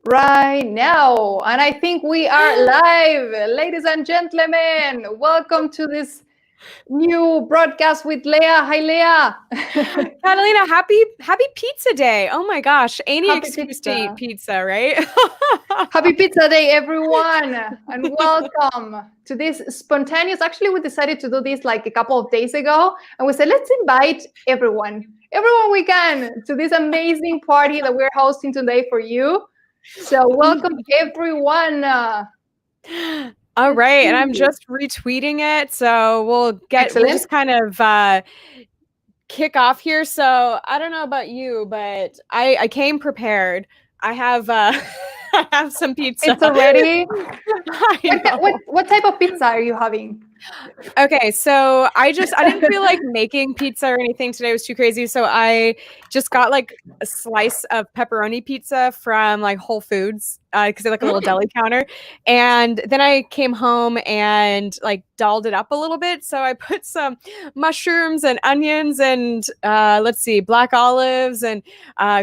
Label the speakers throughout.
Speaker 1: right now. And I think we are live. Ladies and gentlemen, welcome to this new broadcast with Leah. Hi, Leah.
Speaker 2: Catalina, happy pizza day. Oh my gosh. Any
Speaker 1: Happy
Speaker 2: excuse
Speaker 1: pizza.
Speaker 2: to eat pizza, right?
Speaker 1: Happy Pizza Day, everyone. And welcome to this spontaneous. Actually, we decided to do this like a couple of days ago. And we said, let's invite everyone we can to this amazing party that we're hosting today for you. So welcome everyone.
Speaker 2: All right. And I'm just retweeting it. So we'll just kind of kick off here. So I don't know about you, but I came prepared. I have I have some pizza.
Speaker 1: It's already. What type of pizza are you having?
Speaker 2: Okay, so I didn't feel like making pizza or anything today. It was too crazy. So I just got like a slice of pepperoni pizza from like Whole Foods because they're like a little deli counter. And then I came home and like dolled it up a little bit. So I put some mushrooms and onions and let's see, black olives and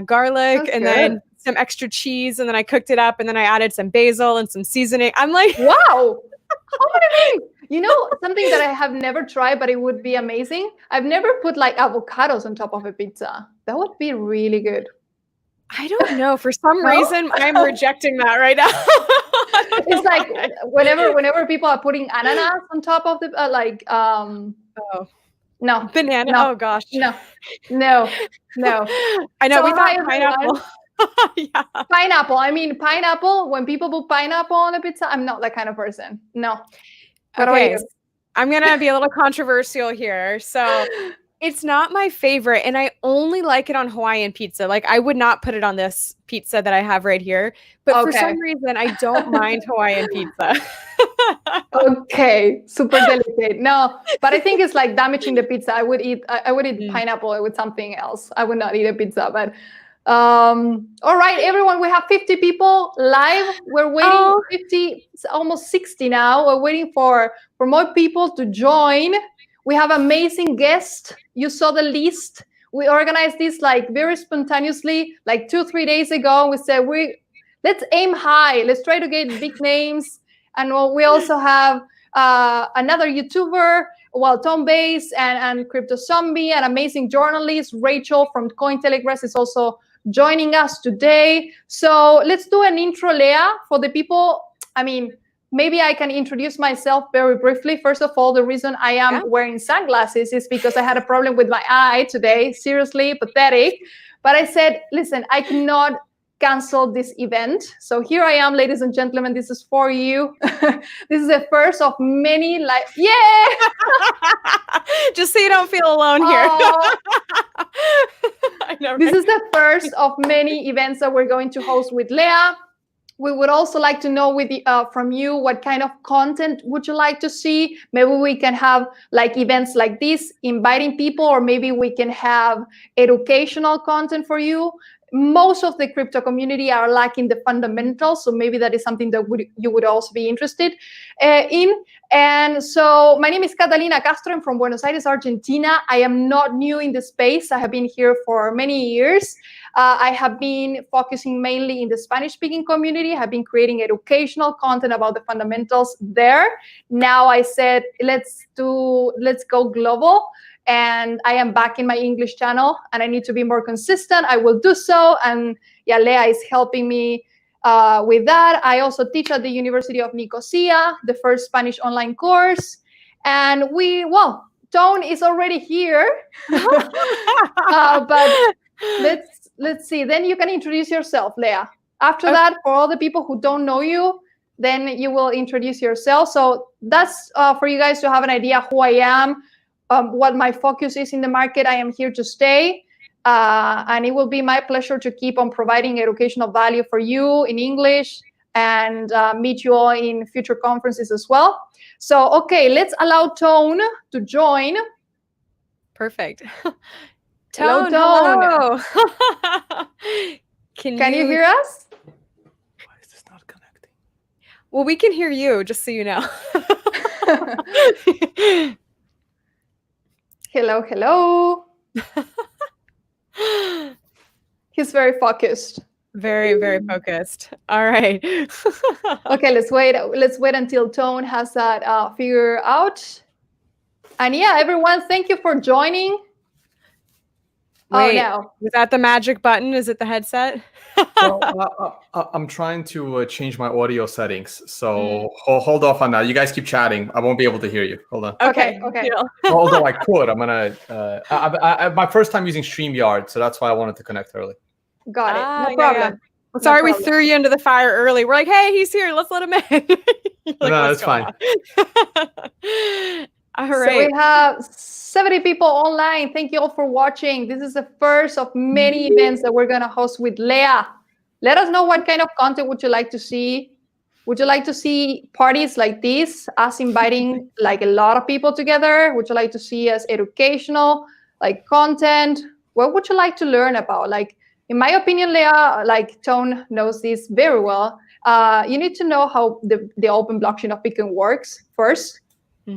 Speaker 2: garlic and then some extra cheese. And then I cooked it up and then I added some basil and some seasoning. I'm like,
Speaker 1: wow. How many things? You know, something that I have never tried, but it would be amazing. I've never put like avocados on top of a pizza. That would be really good.
Speaker 2: I don't know. For some reason, I'm rejecting that right now.
Speaker 1: It's like whenever people are putting ananas on top of the no
Speaker 2: banana.
Speaker 1: No,
Speaker 2: oh gosh,
Speaker 1: no.
Speaker 2: I know. So we thought pineapple.
Speaker 1: Yeah. Pineapple. I mean, pineapple. When people put pineapple on a pizza, I'm not that kind of person. No.
Speaker 2: Okay. I'm going to be a little controversial here. So it's not my favorite, and I only like it on Hawaiian pizza. Like, I would not put it on this pizza that I have right here. But for some reason, I don't mind Hawaiian pizza.
Speaker 1: Okay. Super delicate. No, but I think it's like damaging the pizza. I would eat pineapple with something else. I would not eat a pizza, but all right, everyone, we have 50 people live. We're waiting 50, almost 60 now. We're waiting for more people to join. We have amazing guests. You saw the list. We organized this like very spontaneously, like 2-3 days ago. We said let's aim high. Let's try to get big names. And we also have another YouTuber, Tom VAYS and Crypto Zombie, an amazing journalist. Rachel from Cointelegraph is also joining us today. So let's do an intro, Leah, for the people. I mean, maybe I can introduce myself very briefly. First of all, the reason I am wearing sunglasses is because I had a problem with my eye today. Seriously, pathetic. But I said, listen, I cannot cancel this event. So here I am, ladies and gentlemen. This is for you. This is the first of many
Speaker 2: just so you don't feel alone here.
Speaker 1: I know, right? This is the first of many events that we're going to host with Leah. We would also like to know from you, what kind of content would you like to see? Maybe we can have like events like this, inviting people, or maybe we can have educational content for you. Most of the crypto community are lacking the fundamentals, so maybe that is something that you would also be interested in. And so my name is Catalina Castro. I'm from Buenos Aires, Argentina. I am not new in the space. I have been here for many years. I have been focusing mainly in the Spanish-speaking community. I have been creating educational content about the fundamentals there. Now I said, let's go global. And I am back in my English channel, and I need to be more consistent. I will do so. And yeah, Leah is helping me with that. I also teach at the University of Nicosia, the first Spanish online course. And Tone is already here. But let's see. Then you can introduce yourself, Leah. After that, for all the people who don't know you, then you will introduce yourself. So that's for you guys to have an idea who I am. What my focus is in the market. I am here to stay, and it will be my pleasure to keep on providing educational value for you in English and meet you all in future conferences as well. So, okay, let's allow Tone to join.
Speaker 2: Perfect.
Speaker 1: Tone.
Speaker 2: Hello.
Speaker 1: Can you hear us?
Speaker 3: Why is this not connecting?
Speaker 2: Well, we can hear you, just so you know.
Speaker 1: Hello. He's very focused.
Speaker 2: Very, very focused. All right.
Speaker 1: Okay, let's wait. Let's wait until Tone has that figure out. And yeah, everyone, thank you for joining.
Speaker 2: Wait,
Speaker 1: oh no,
Speaker 2: was that the magic button? Is it the headset?
Speaker 3: Well, I'm trying to change my audio settings, so hold off on that. You guys keep chatting. I won't be able to hear you. Hold on.
Speaker 1: Okay.
Speaker 3: Although I could, I'm gonna. My first time using StreamYard, so that's why I wanted to connect early.
Speaker 1: Got it.
Speaker 2: Ah,
Speaker 1: No
Speaker 2: yeah,
Speaker 1: problem.
Speaker 2: yeah. Well, sorry, we
Speaker 1: problem.
Speaker 2: threw you into the fire early. We're like, hey, he's here. Let's let him in. You're like,
Speaker 3: No,
Speaker 2: "What's
Speaker 3: it's fine.
Speaker 2: going on?" All
Speaker 1: So
Speaker 2: right.
Speaker 1: we have 70 people online. Thank you all for watching. This is the first of many events that we're going to host with Leah. Let us know what kind of content would you like to see. Would you like to see parties like this, us inviting like a lot of people together? Would you like to see us educational, like content? What would you like to learn about? Like, in my opinion, Leah, like Tone knows this very well. You need to know how the open blockchain of Bitcoin works first.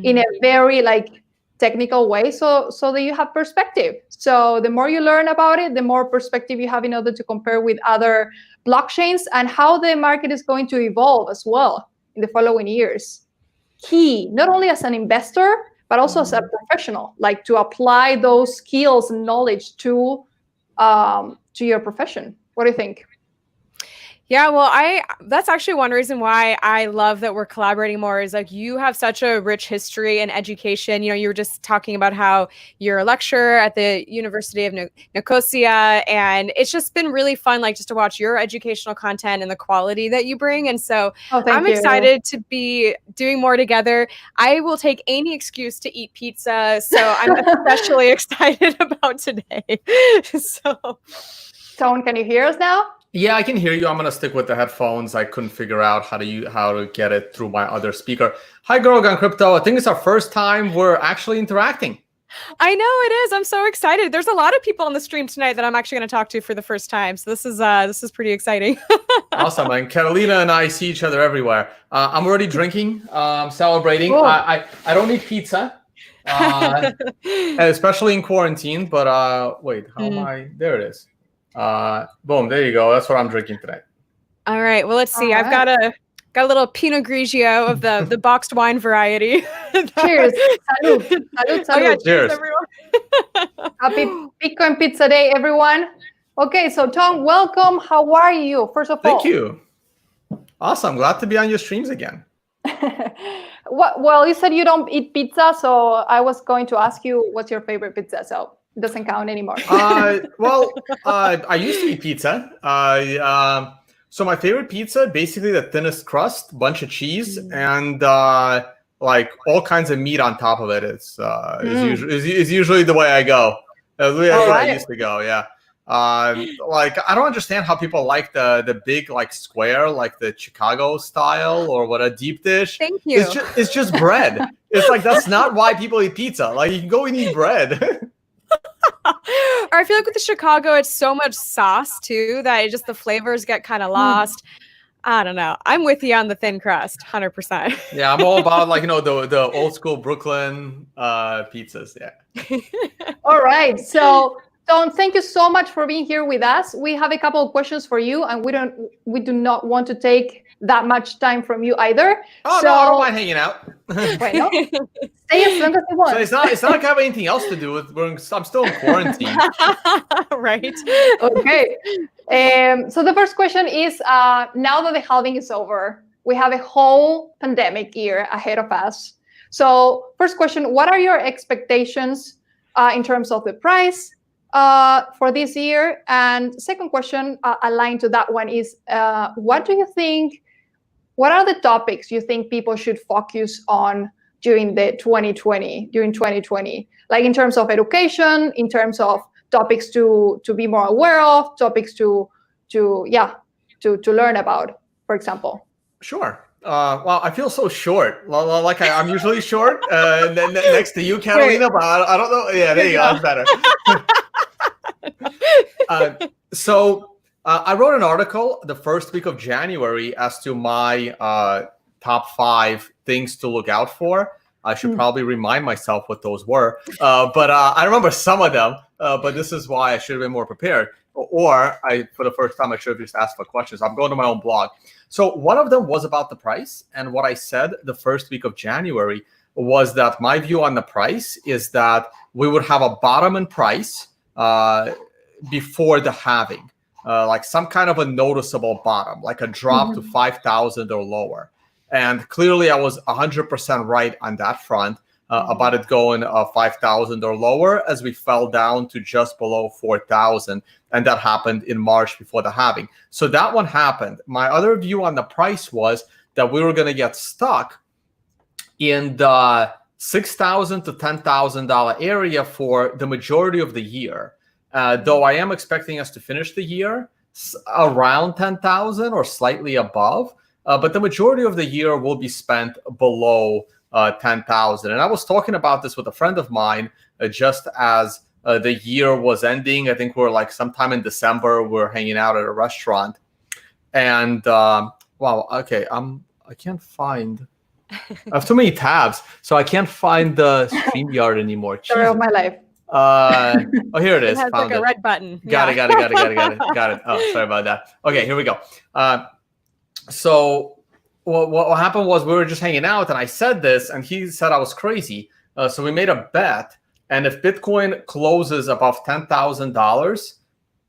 Speaker 1: In a very like technical way, so that you have perspective. So the more you learn about it, the more perspective you have in order to compare with other blockchains and how the market is going to evolve as well in the following years. Key, not only as an investor, but also as a professional, like to apply those skills and knowledge to your profession. What do you think?
Speaker 2: Yeah, well, that's actually one reason why I love that we're collaborating more is like you have such a rich history and education. You know, you were just talking about how you're a lecturer at the University of Nicosia, and it's just been really fun, like just to watch your educational content and the quality that you bring. And so I'm excited to be doing more together. I will take any excuse to eat pizza, so I'm especially excited about today. So,
Speaker 1: Tone, can you hear us now?
Speaker 3: Yeah, I can hear you. I'm gonna stick with the headphones. I couldn't figure out how to get it through my other speaker. Hi, Girl Gun Crypto. I think it's our first time we're actually interacting.
Speaker 2: I know it is. I'm so excited. There's a lot of people on the stream tonight that I'm actually going to talk to for the first time. So this is pretty exciting.
Speaker 3: Awesome, and Carolina and I see each other everywhere. I'm already drinking. I'm celebrating.
Speaker 1: Cool.
Speaker 3: I don't eat pizza, especially in quarantine. But wait, how am I? There it is. Boom, there you go. That's what I'm drinking today.
Speaker 2: All right. Well, let's see.
Speaker 1: All
Speaker 2: I've got a little Pinot Grigio of the boxed wine variety.
Speaker 1: Cheers. Salud. Salud, salud.
Speaker 2: Oh, yeah,
Speaker 3: Cheers.
Speaker 2: everyone.
Speaker 1: Happy Bitcoin Pizza Day, everyone. Okay, so Tom, welcome. How are you? First of all.
Speaker 3: Thank you. Awesome. Glad to be on your streams again.
Speaker 1: Well, you said you don't eat pizza, so I was going to ask you what's your favorite pizza, so it doesn't count anymore.
Speaker 3: I used to eat pizza. So my favorite pizza, basically the thinnest crust, bunch of cheese, and like all kinds of meat on top of it. Is usually the way I go. That's the way I used to go. Yeah. Like I don't understand how people like the big like square, like the Chicago style or what a deep dish.
Speaker 2: Thank you.
Speaker 3: It's just bread. It's like that's not why people eat pizza. Like you can go and eat bread.
Speaker 2: Or I feel like with the Chicago, it's so much sauce too that the flavors get kind of lost. I don't know. I'm with you on the thin crust, 100%.
Speaker 3: Yeah, I'm all about like the old school Brooklyn pizzas. Yeah.
Speaker 1: All right. So Don, thank you so much for being here with us. We have a couple of questions for you, and we do not want to take that much time from you either.
Speaker 3: Oh, no, I don't mind hanging out.
Speaker 1: Bueno, stay as long as you want.
Speaker 3: So it's not like I have anything else to do. I'm still in quarantine.
Speaker 2: Right.
Speaker 1: Okay. So the first question is, now that the halving is over, we have a whole pandemic year ahead of us. So first question, what are your expectations in terms of the price for this year? And second question aligned to that one is, what are the topics you think people should focus on during 2020, like in terms of education, in terms of topics to be more aware of, topics to learn about, for example?
Speaker 3: Sure. Well, I feel so short. Like I'm usually short next to you, Carolina, but I don't know. Yeah, there you go. That's better. So I wrote an article the first week of January as to my top 5 things to look out for. I should probably remind myself what those were. But I remember some of them, but this is why I should have been more prepared. or for the first time, I should have just asked for questions. I'm going to my own blog. So one of them was about the price. And what I said the first week of January was that my view on the price is that we would have a bottom in price before the halving, like some kind of a noticeable bottom, like a drop to 5,000 or lower. And clearly I was 100% right on that front. About it going 5,000 or lower as we fell down to just below 4,000. And that happened in March before the halving. So that one happened. My other view on the price was that we were going to get stuck in the $6,000 to $10,000 area for the majority of the year. Though I am expecting us to finish the year around 10,000 or slightly above. But the majority of the year will be spent below 10,000. And I was talking about this with a friend of mine just as the year was ending. I think we're like sometime in December, we're hanging out at a restaurant. And wow, okay, I can't find, I have too many tabs, so I can't find the StreamYard anymore.
Speaker 1: Story of my life.
Speaker 3: Oh, here it is.
Speaker 2: It has
Speaker 3: Found
Speaker 2: like a red button.
Speaker 3: Got it. Oh, sorry about that. Okay, here we go. So what happened was we were just hanging out, and I said this, and he said I was crazy. So we made a bet, and if Bitcoin closes above $10,000,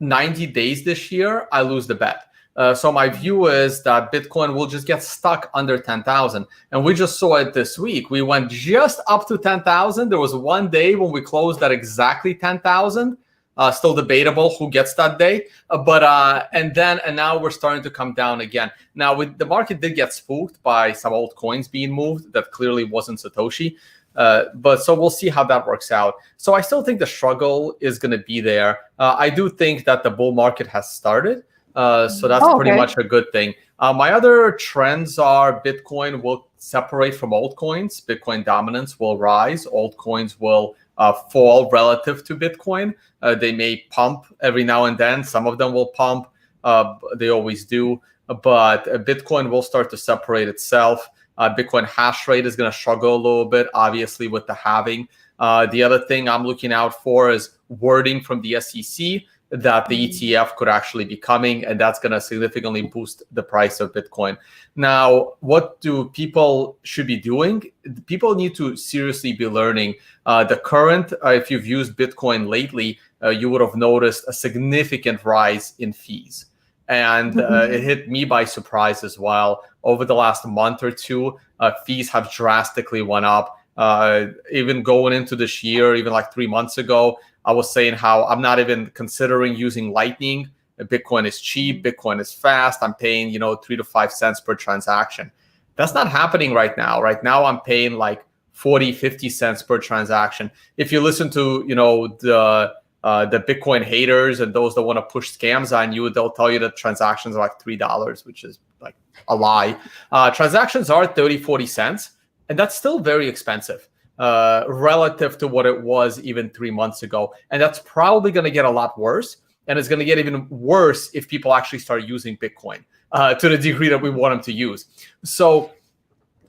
Speaker 3: 90 days this year, I lose the bet. So my view is that Bitcoin will just get stuck under 10,000. And we just saw it this week. We went just up to 10,000. There was one day when we closed at exactly 10,000. Still debatable who gets that day, and now we're starting to come down again. Now, the market did get spooked by some old coins being moved that clearly wasn't Satoshi, but so we'll see how that works out. So I still think the struggle is going to be there. I do think that the bull market has started, so that's pretty much a good thing. My other trends are Bitcoin will separate from altcoins. Bitcoin dominance will rise. Altcoins will fall relative to Bitcoin. They may pump every now and then. Some of them will pump. They always do. But Bitcoin will start to separate itself. Bitcoin hash rate is going to struggle a little bit, obviously, with the halving. The other thing I'm looking out for is wording from the SEC that the ETF could actually be coming, and that's going to significantly boost the price of Bitcoin. Now, what do people should be doing? People need to seriously be learning. The current, if you've used Bitcoin lately, you would have noticed a significant rise in fees. And it hit me by surprise as well. Over the last month or two, fees have drastically went up. Even going into this year, even like 3 months ago, I was saying how I'm not even considering using Lightning. Bitcoin is cheap. Bitcoin is fast. I'm paying, 3 to 5 cents per transaction. That's not happening right now. Right now, I'm paying like 40, 50 cents per transaction. If you listen to, the Bitcoin haters and those that want to push scams on you, they'll tell you that transactions are like $3, which is like a lie. Transactions are 30, 40 cents, and that's still very expensive relative to what it was even 3 months ago. And that's probably going to get a lot worse. And it's going to get even worse if people actually start using Bitcoin to the degree that we want them to use. So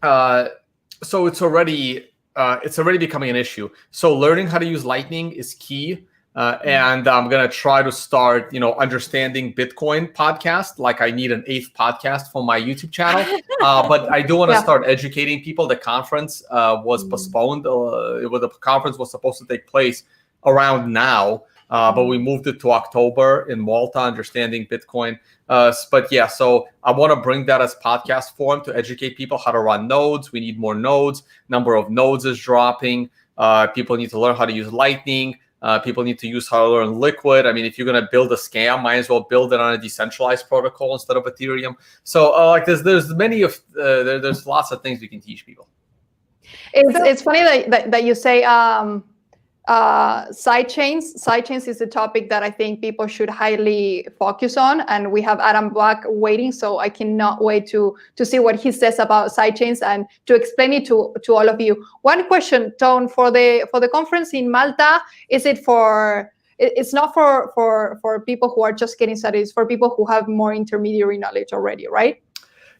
Speaker 3: it's already becoming an issue. So learning how to use Lightning is key. And I'm going to try to start, understanding Bitcoin podcast. Like I need an 8th podcast for my YouTube channel. But I do want to start educating people. The conference was postponed. The conference was supposed to take place around now. But we moved it to October in Malta, understanding Bitcoin. So I want to bring that as podcast form to educate people how to run nodes. We need more nodes. Number of nodes is dropping. People need to learn how to use Lightning. People need to use how to learn Liquid. I mean, if you're going to build a scam, might as well build it on a decentralized protocol instead of Ethereum. So there's lots of things we can teach people.
Speaker 1: It's funny that you say sidechains. Sidechains is a topic that I think people should highly focus on, and we have Adam Black waiting, so I cannot wait to see what he says about sidechains and to explain it to all of you. One question, Tone, for the conference in Malta, is it for? It's not for people who are just getting started. It's for people who have more intermediary knowledge already, right?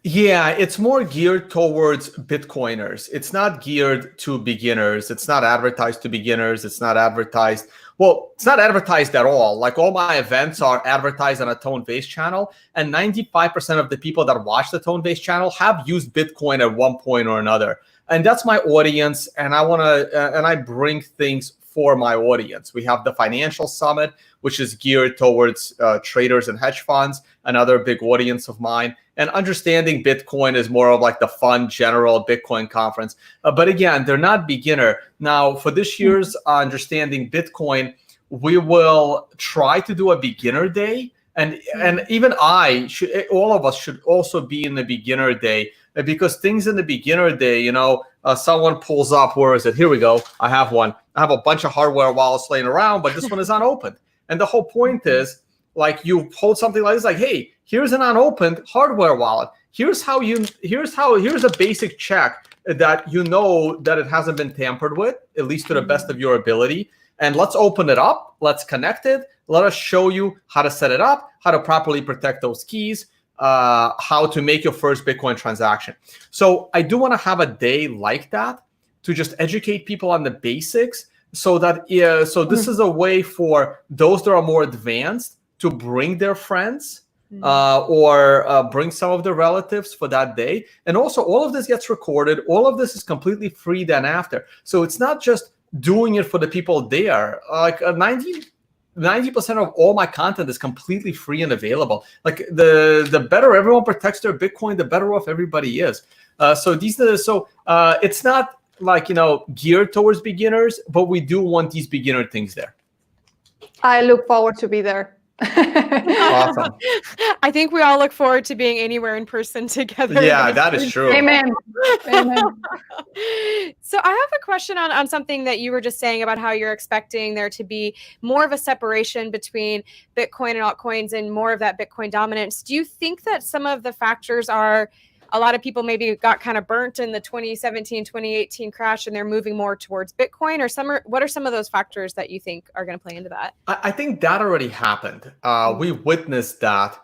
Speaker 3: Yeah, it's more geared towards Bitcoiners. It's not geared to beginners. It's not advertised to beginners. It's not advertised Well, it's not advertised at all. Like all my events are advertised on a Tone VAYS channel, and 95% of the people that watch the Tone VAYS channel have used Bitcoin at one point or another. And that's my audience, and I bring things for my audience. We have the Financial Summit, which is geared towards traders and hedge funds, another big audience of mine. And Understanding Bitcoin is more of like the fun, general Bitcoin conference. But again, they're not beginner. Now, for this year's Understanding Bitcoin, we will try to do a beginner day. And even all of us should also be in the beginner day, because things in the beginner day, someone pulls up, where is it? Here we go. I have one. I have a bunch of hardware wallets laying around, but this one is unopened. And the whole point is, like, you hold something like this, like, hey, here's an unopened hardware wallet. Here's a basic check that that it hasn't been tampered with, at least to the best of your ability. And let's open it up. Let's connect it. Let us show you how to set it up, how to properly protect those keys, how to make your first Bitcoin transaction. So I do want to have a day like that to just educate people on the basics, so that this is a way for those that are more advanced to bring their friends or bring some of their relatives for that day. And also, all of this gets recorded. All of this is completely free then after. So it's not just doing it for the people there. Like 90% of all my content is completely free and available. Like the better everyone protects their Bitcoin, the better off everybody is. So it's not like, geared towards beginners, but we do want these beginner things there.
Speaker 1: I look forward to be there.
Speaker 3: Awesome.
Speaker 2: I think we all look forward to being anywhere in person together.
Speaker 3: Yeah, that is true.
Speaker 1: Amen. Amen.
Speaker 2: So I have a question on something that you were just saying about how you're expecting there to be more of a separation between Bitcoin and altcoins and more of that Bitcoin dominance. Do you think that some of the factors are, a lot of people maybe got kind of burnt in the 2017, 2018 crash, and they're moving more towards Bitcoin? Or what are some of those factors that you think are going to play into that?
Speaker 3: I think that already happened. We witnessed that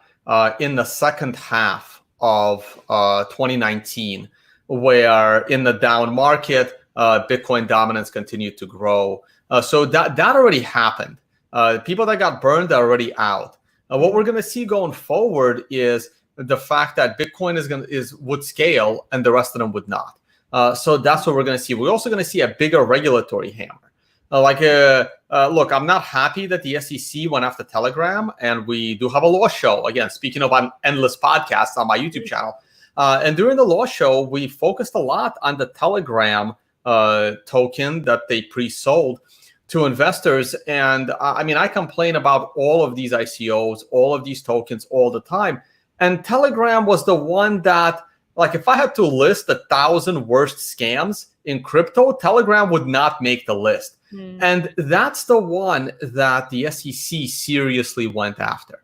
Speaker 3: in the second half of 2019, where in the down market, Bitcoin dominance continued to grow. So that already happened. People that got burned are already out. What we're going to see going forward is the fact that Bitcoin would scale and the rest of them would not. So that's what we're going to see. We're also going to see a bigger regulatory hammer. Look, I'm not happy that the SEC went after Telegram, and we do have a law show. Again, speaking of endless podcasts on my YouTube channel. And during the law show, we focused a lot on the Telegram token that they pre-sold to investors. And I complain about all of these ICOs, all of these tokens all the time. And Telegram was the one that, like, if I had to list 1,000 worst scams in crypto, Telegram would not make the list. And that's the one that the SEC seriously went after.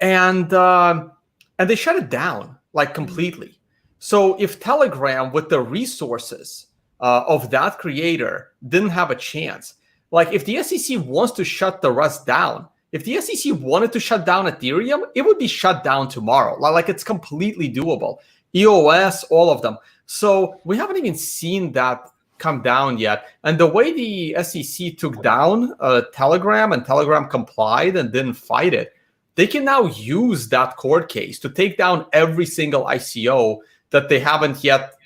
Speaker 3: And they shut it down, like, completely. So if Telegram, with the resources of that creator, didn't have a chance, like, if the SEC wants to shut the rest down, if the SEC wanted to shut down Ethereum, it would be shut down tomorrow. Like, it's completely doable. EOS, all of them. So we haven't even seen that come down yet. And the way the SEC took down Telegram, and Telegram complied and didn't fight it, they can now use that court case to take down every single ICO that they haven't yet,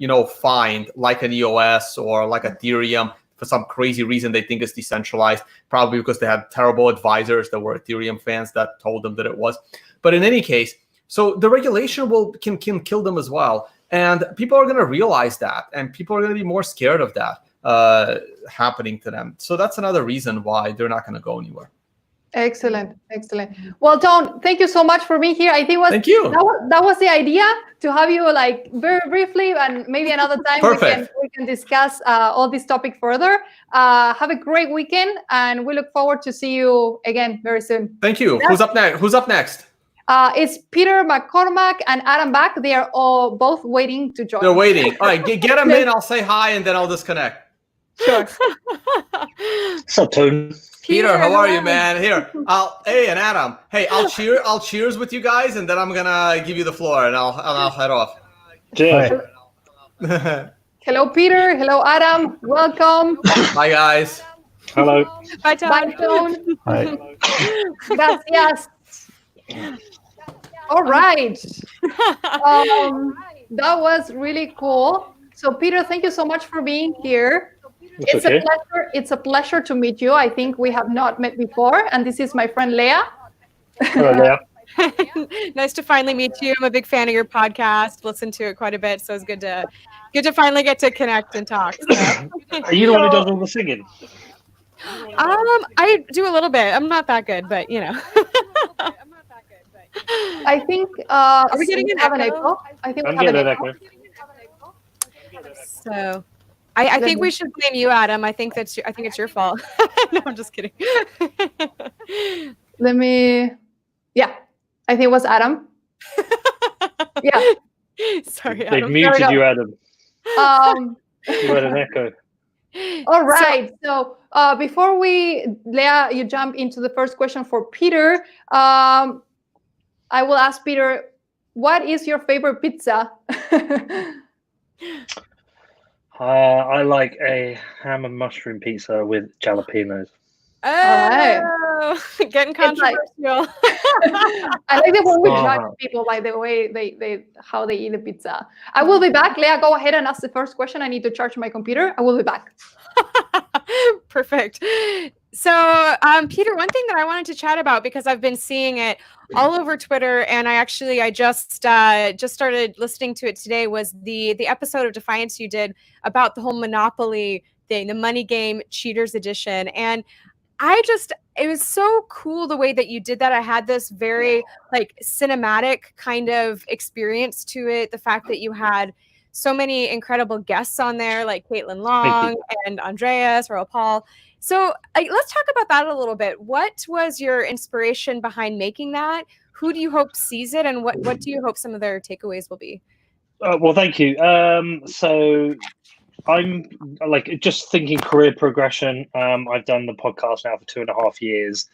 Speaker 3: fined, like an EOS or like Ethereum. For some crazy reason, they think it's decentralized, probably because they had terrible advisors that were Ethereum fans that told them that it was. But in any case, so the regulation can kill them as well. And people are going to realize that, and people are going to be more scared of that happening to them. So that's another reason why they're not going to go anywhere.
Speaker 1: Excellent, excellent. Well, Tone, thank you so much for being here. I think
Speaker 3: thank you.
Speaker 1: That was the idea, to have you, like, very briefly, and maybe another time we can discuss all this topic further. Have a great weekend, and we look forward to see you again very soon.
Speaker 3: Thank you. Who's up next?
Speaker 1: It's Peter McCormack and Adam Back. They are all both waiting to join.
Speaker 3: They're waiting. All right, get them in. I'll say hi, and then I'll disconnect.
Speaker 1: Sure.
Speaker 4: What's up, Tone?
Speaker 3: Peter, how are you, man? Here, and Adam. Hey, I'll cheers with you guys, and then I'm gonna give you the floor, and I'll head off.
Speaker 4: Yeah.
Speaker 1: Hello, Peter. Hello, Adam. Welcome.
Speaker 3: Bye, guys.
Speaker 4: Hello.
Speaker 2: Bye, Tom.
Speaker 1: Bye, Tone.
Speaker 5: Hi.
Speaker 1: Gracias. All right. That was really cool. So, Peter, thank you so much for being here.
Speaker 4: It's
Speaker 1: A
Speaker 4: okay.
Speaker 1: pleasure. It's a pleasure to meet you. I think we have not met before, and this is my friend Leah.
Speaker 4: Hello, Leah.
Speaker 2: Nice to finally meet you. I'm a big fan of your podcast. Listen to it quite a bit, so it's good to finally get to connect and talk. So.
Speaker 4: Are you the one who does all the singing?
Speaker 2: I do a little bit. I'm not that good, but you know.
Speaker 1: I think.
Speaker 2: Are we getting an
Speaker 1: have
Speaker 2: echo?
Speaker 1: I think
Speaker 4: I'm
Speaker 1: we have
Speaker 4: getting
Speaker 1: an
Speaker 4: an
Speaker 1: echo.
Speaker 4: echo.
Speaker 2: So, I think we should blame you, Adam. I think it's your fault. No, I'm just kidding.
Speaker 1: Let me. Yeah, I think it was Adam. Yeah.
Speaker 2: Sorry,
Speaker 4: They've
Speaker 2: Adam.
Speaker 4: muted you, Adam. You had an echo.
Speaker 1: All right. So before Leah, you jump into the first question for Peter. I will ask Peter, what is your favorite pizza?
Speaker 4: I like a ham and mushroom pizza with jalapenos.
Speaker 2: Oh, getting controversial.
Speaker 1: I like it when we
Speaker 4: Oh.
Speaker 1: judge people by the way how they eat the pizza. I will be back. Leah, go ahead and ask the first question. I need to charge my computer. I will be back.
Speaker 2: Perfect. So, Peter, one thing that I wanted to chat about, because I've been seeing it all over Twitter, and I just started listening to it today, was the episode of Defiance you did about the whole Monopoly thing, the money game cheaters edition. And it was so cool the way that you did that. I had this very like cinematic kind of experience to it. The fact that you had so many incredible guests on there, like Caitlin Long and Andreas, Earl Paul. So let's talk about that a little bit. What was your inspiration behind making that? Who do you hope sees it? And what do you hope some of their takeaways will be?
Speaker 4: Well, thank you. So I'm like just thinking career progression. I've done the podcast now for 2.5 years,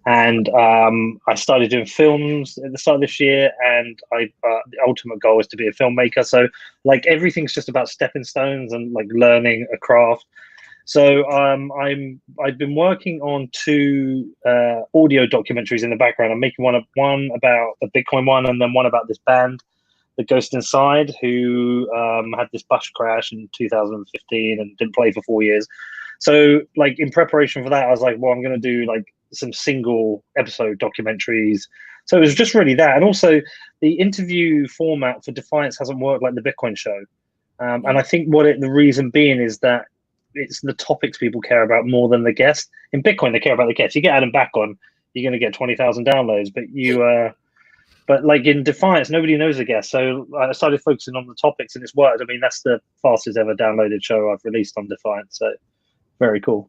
Speaker 4: and I started doing films at the start of this year. And the ultimate goal is to be a filmmaker. So like everything's just about stepping stones and like learning a craft. So I've been working on 2 audio documentaries in the background. I'm making one about a Bitcoin one, and then one about this band, The Ghost Inside, who had this bus crash in 2015 and didn't play for 4 years. So like in preparation for that, I was like, well, I'm going to do like some single episode documentaries. So it was just really that. And also the interview format for Defiance hasn't worked like the Bitcoin show. And I think the reason being is that it's the topics people care about more than the guest. In Bitcoin, they care about the guest. You get Adam back on, you're going to get 20,000 downloads, but like in Defiance, nobody knows the guest. So I started focusing on the topics, and it's worked. I mean, that's the fastest ever downloaded show I've released on Defiance. So very cool.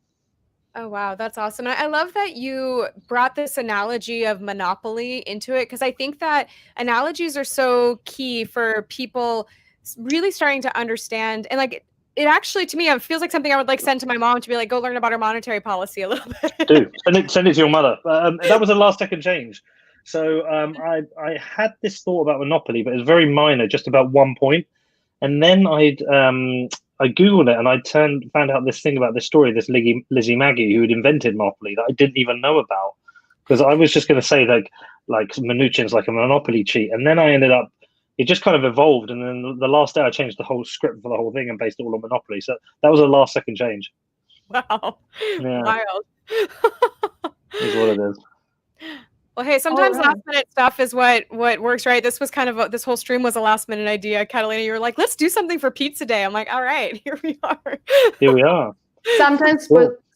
Speaker 2: Oh, wow. That's awesome. And I love that you brought this analogy of Monopoly into it, because I think that analogies are so key for people really starting to understand. And like, it actually, to me, it feels like something I would like send to my mom to be like, go learn about our monetary policy a little bit.
Speaker 4: Do send it to your mother. That was a last second change. So I had this thought about Monopoly, but it was very minor, just about 1 point. And then I Googled it, and I found out this thing about this story, this Lizzie Maggie, who had invented Monopoly, that I didn't even know about. Because I was just going to say like Mnuchin's like a Monopoly cheat. And then I ended up, it just kind of evolved. And then the last day I changed the whole script for the whole thing and based it all on Monopoly. So that was a last second change.
Speaker 2: Wow.
Speaker 4: Yeah.
Speaker 2: Wild.
Speaker 4: Is what it is.
Speaker 2: Well, hey, sometimes last minute stuff is what works, right? This was kind of this whole stream was a last minute idea. Catalina, you were like, let's do something for Pizza Day. I'm like, all right, here we are.
Speaker 4: Here we are.
Speaker 1: Sometimes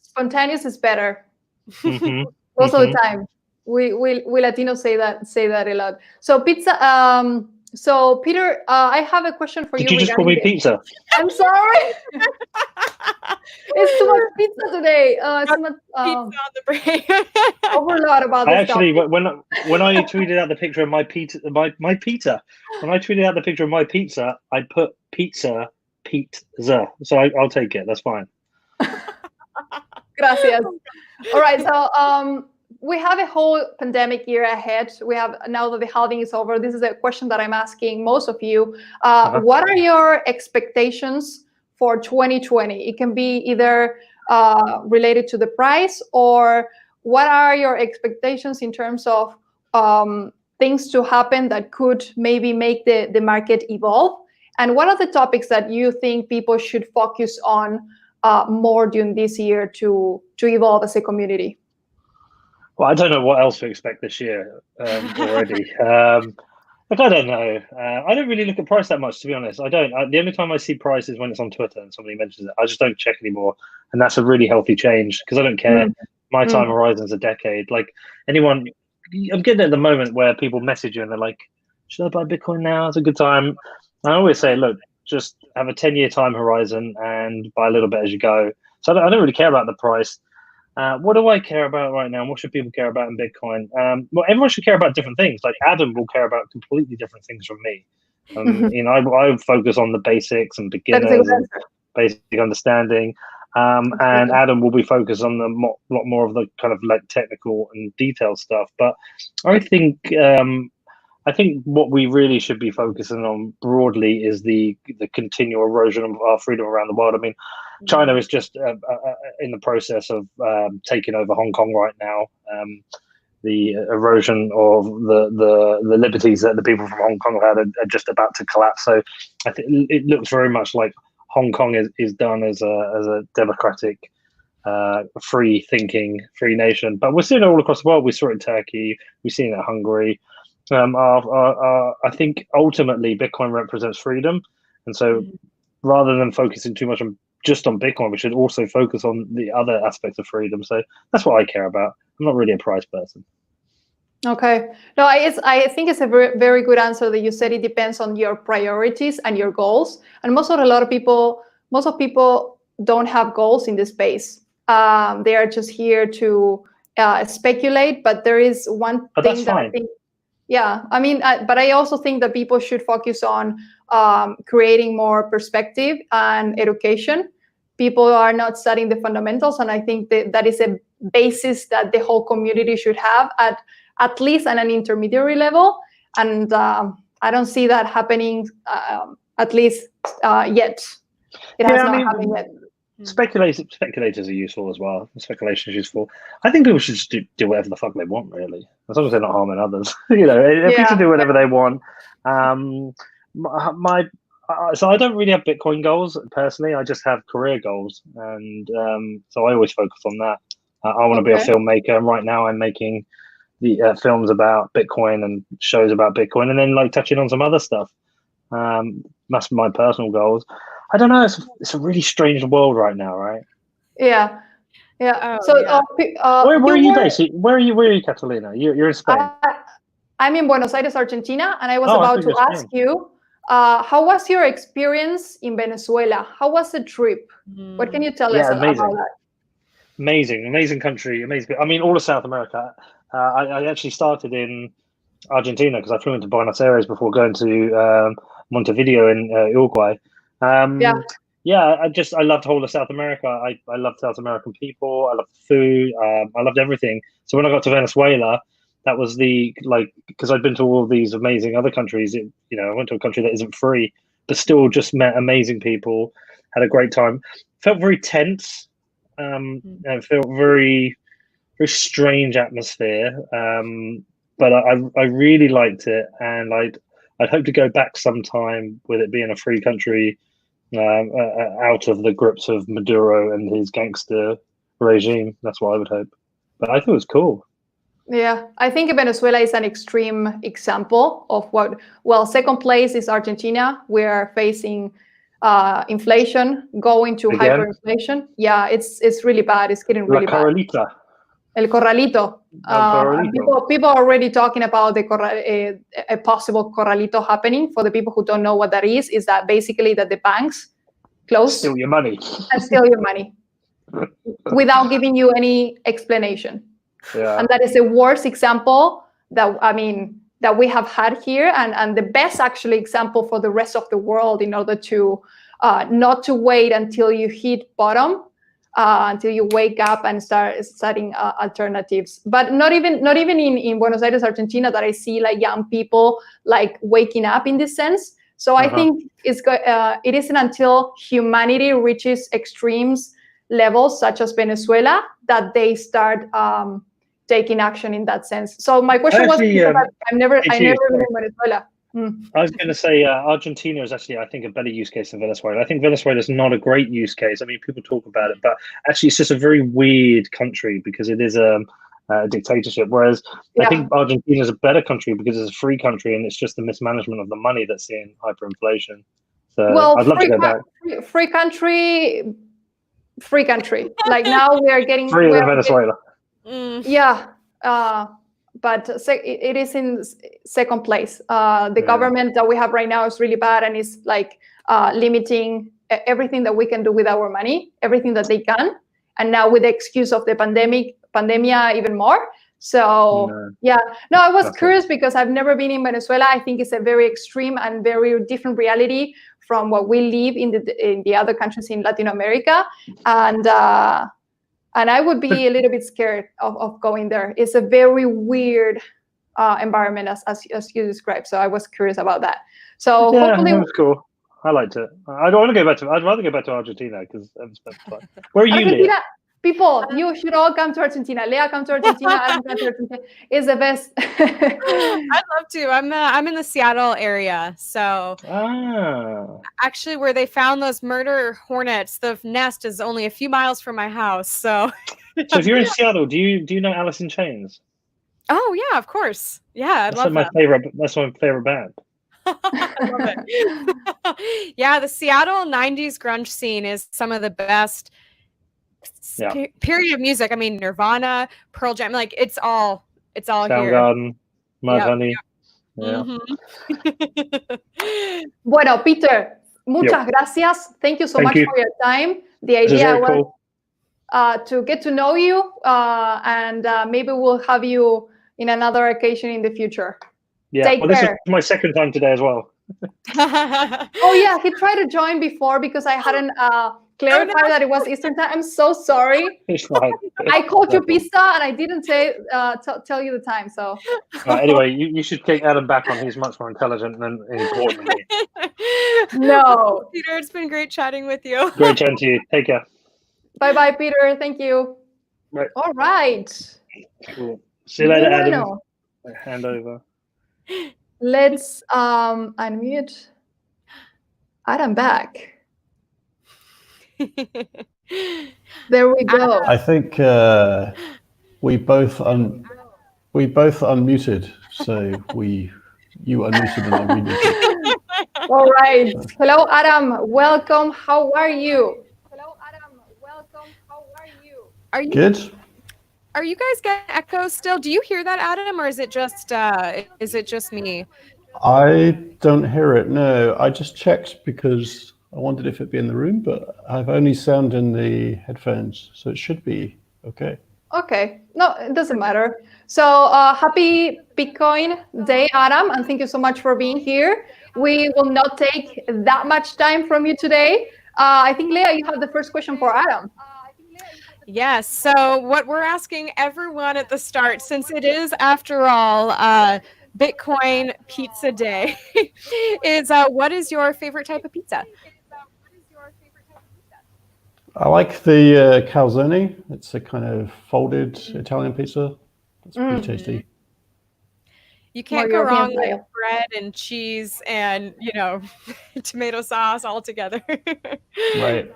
Speaker 1: spontaneous is better.
Speaker 4: Mm-hmm.
Speaker 1: Most of the time, we Latinos say that a lot. So pizza. So Peter, I have a question for you.
Speaker 4: Did you just call me pizza?
Speaker 1: I'm sorry. It's too much pizza today. It's too much,
Speaker 2: Pizza on the brain.
Speaker 1: overload about this.
Speaker 4: I actually, when I tweeted out the picture of my pizza, when I tweeted out the picture of my pizza, I put pizza. So I'll take it. That's fine.
Speaker 1: Gracias. All right. So we have a whole pandemic year ahead. We have, now that the halving is over, this is a question that I'm asking most of you. What are your expectations for 2020? It can be either related to the price, or what are your expectations in terms of things to happen that could maybe make the market evolve? And what are the topics that you think people should focus on more during this year to evolve as a community?
Speaker 4: Well, I don't know what else to expect this year already. Like, I don't know. I don't really look at price that much, to be honest. I don't. The only time I see price is when it's on Twitter and somebody mentions it. I just don't check anymore, and that's a really healthy change because I don't care. My time horizon's a decade. Like anyone, I'm getting at the moment where people message you and they're like, "Should I buy Bitcoin now? It's a good time." I always say, look, just have a 10-year time horizon and buy a little bit as you go. So I don't really care about the price. What do I care about right now? What should people care about in Bitcoin? Well, everyone should care about different things. Like Adam will care about completely different things from me. You know, I focus on the basics and beginners and basic understanding. And Adam will be focused on the lot more of the kind of like technical and detailed stuff. But I think what we really should be focusing on broadly is the continual erosion of our freedom around the world. I mean, China is just in the process of taking over Hong Kong right now. The erosion of the liberties that the people from Hong Kong had are just about to collapse. So I think it looks very much like Hong Kong is done as a democratic, free thinking, free nation. But we're seeing it all across the world. We saw it in Turkey. We've seen it in Hungary. I think ultimately Bitcoin represents freedom, and so rather than focusing too much just on Bitcoin, we should also focus on the other aspects of freedom. So that's what I care about. I'm not really a price person.
Speaker 1: Okay. No, I think it's a very, very good answer that you said. It depends on your priorities and your goals. And most people don't have goals in this space. They are just here to speculate. But there is one thing that I think. Yeah, I mean, but I also think that people should focus on creating more perspective and education. People are not studying the fundamentals, and I think that is a basis that the whole community should have at least at an intermediary level. And I don't see that happening, at least yet. It has not happened yet.
Speaker 4: Speculators are useful as well. Speculation is useful. I think people should just do whatever the fuck they want, really, as long as they're not harming others. You know, people should do whatever they want. So I don't really have Bitcoin goals personally. I just have career goals, and so I always focus on that. I want to be a filmmaker, and right now I'm making the films about Bitcoin and shows about Bitcoin, and then like touching on some other stuff. That's my personal goals. I don't know. It's a really strange world right now, right?
Speaker 1: Yeah.
Speaker 2: Oh,
Speaker 1: so
Speaker 2: yeah.
Speaker 4: Where are you based? Where are you, Catalina? You're in Spain.
Speaker 1: I'm in Buenos Aires, Argentina, and I was about to ask you, how was your experience in Venezuela? How was the trip? What can you tell us about that?
Speaker 4: Amazing country, amazing. I mean, all of South America. I actually started in Argentina because I flew into Buenos Aires before going to Montevideo in Uruguay. I loved whole of South America. I loved South American people. I loved food. I loved everything. So when I got to Venezuela, that was because I'd been to all of these amazing other countries. I went to a country that isn't free, but still just met amazing people. Had a great time. Felt very tense. I felt very, very strange atmosphere. But I really liked it, and I'd hope to go back sometime with it being a free country, out of the grips of Maduro and his gangster regime. That's what I would hope. But I thought it was cool.
Speaker 1: Yeah, I think Venezuela is an extreme example of second place is Argentina. We are facing inflation, going to hyperinflation. Yeah, it's really bad. It's getting really bad. El Corralito. People are already talking about a possible Corralito happening. For the people who don't know what that is that basically that the banks close,
Speaker 4: steal your money,
Speaker 1: and steal your money without giving you any explanation.
Speaker 4: Yeah.
Speaker 1: And that is the worst example that we have had here, and the best actually example for the rest of the world, in order to not to wait until you hit bottom. Until you wake up and start studying alternatives, but not even in Buenos Aires, Argentina, that I see like young people like waking up in this sense. So I think it isn't until humanity reaches extremes levels, such as Venezuela, that they start taking action in that sense. So my question was, I've never been in Venezuela.
Speaker 4: I was going to say Argentina is actually, I think, a better use case than Venezuela. I think Venezuela is not a great use case. I mean, people talk about it, but actually it's just a very weird country because it is a dictatorship. Whereas I think Argentina is a better country because it's a free country and it's just the mismanagement of the money that's seeing hyperinflation. So I'd love to go back.
Speaker 1: Free country. Like now we are getting
Speaker 4: free than Venezuela.
Speaker 1: But it is in second place. The government that we have right now is really bad and is like limiting everything that we can do with our money, everything that they can. And now with the excuse of the pandemia even more. So I was curious because I've never been in Venezuela. I think it's a very extreme and very different reality from what we live in the other countries in Latin America. And I would be a little bit scared of going there. It's a very weird environment as you described. So I was curious about that. So hopefully
Speaker 4: that's cool. I liked it. I don't want to go back to. I'd rather go back to Argentina because it's fun. Where are you, Leah?
Speaker 1: People, you should all come to Argentina. Leah, come to Argentina. Adam, come to Argentina. It's the best.
Speaker 2: I'd love to. I'm in the Seattle area, so actually, where they found those murder hornets, the nest is only a few miles from my house. So
Speaker 4: if you're in Seattle, do you know Alice in Chains?
Speaker 2: Oh yeah, of course. Yeah,
Speaker 4: That's my favorite band.
Speaker 2: I love it. Yeah, the Seattle '90s grunge scene is some of the best. Period of music. I mean, Nirvana, Pearl Jam, like it's all
Speaker 4: Soundgarden, Mudhoney.
Speaker 1: Bueno, Peter, muchas gracias. Thank you so much for your time. The idea was to get to know you, and maybe we'll have you in another occasion in the future. Take care.
Speaker 4: This is my second time today as well.
Speaker 1: Oh yeah, he tried to join before because I hadn't clarify that it was Eastern time. I'm so sorry. I called you pizza and I didn't say tell you the time. So
Speaker 4: anyway, you should take Adam back on. He's much more intelligent and important than me.
Speaker 1: No,
Speaker 2: Peter, it's been great chatting with you.
Speaker 4: Great chatting to you. Take care.
Speaker 1: Bye, Peter. Thank you.
Speaker 4: Right.
Speaker 1: All right.
Speaker 4: Cool. See you later, Adam. Hand over.
Speaker 1: Let's unmute Adam back. There we go.
Speaker 5: I think we both unmuted, so you unmuted and I remuted.
Speaker 1: All right. Hello, Adam. Welcome. How are you?
Speaker 2: Are you
Speaker 5: good?
Speaker 2: Are you guys getting echo still? Do you hear that, Adam, or is it just me?
Speaker 5: I don't hear it. No, I just checked because I wondered if it'd be in the room, but I've only sound in the headphones, so it should be okay.
Speaker 1: Okay. No, it doesn't matter. So happy Bitcoin Day, Adam, and thank you so much for being here. We will not take that much time from you today. I think, Leah, you have the first question for Adam.
Speaker 2: Yes. So what we're asking everyone at the start, since it is, after all, Bitcoin Pizza Day, is what is your favorite type of pizza?
Speaker 5: I like the calzone. It's a kind of folded Italian pizza. It's pretty tasty.
Speaker 2: You can't go wrong with bread and cheese and, tomato sauce all together.
Speaker 5: Right.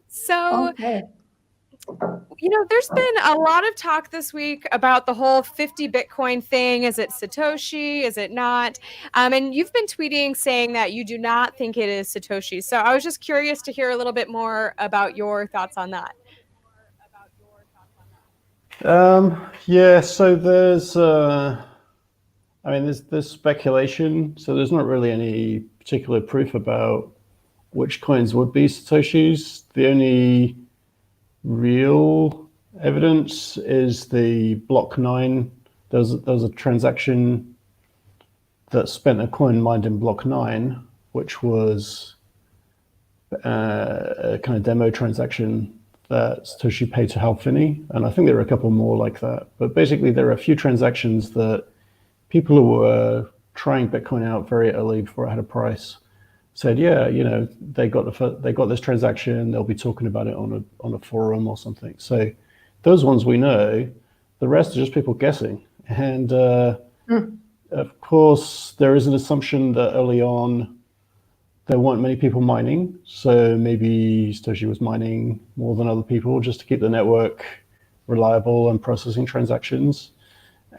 Speaker 2: So, there's been a lot of talk this week about the whole 50 Bitcoin thing. Is it Satoshi? Is it not? And you've been tweeting saying that you do not think it is Satoshi. So I was just curious to hear a little bit more about your thoughts on that.
Speaker 5: Yeah, so there's speculation. So there's not really any particular proof about which coins would be Satoshis. The only real evidence is the block 9. There was a transaction that spent a coin mined in block 9, which was a kind of demo transaction that Satoshi paid to Hal Finney, and I think there are a couple more like that. But basically, there are a few transactions that people who were trying Bitcoin out very early before it had a price said, yeah, you know, they got this transaction. They'll be talking about it on a forum or something. So those ones we know. The rest are just people guessing. And of course, there is an assumption that early on there weren't many people mining. So maybe Satoshi was mining more than other people just to keep the network reliable and processing transactions.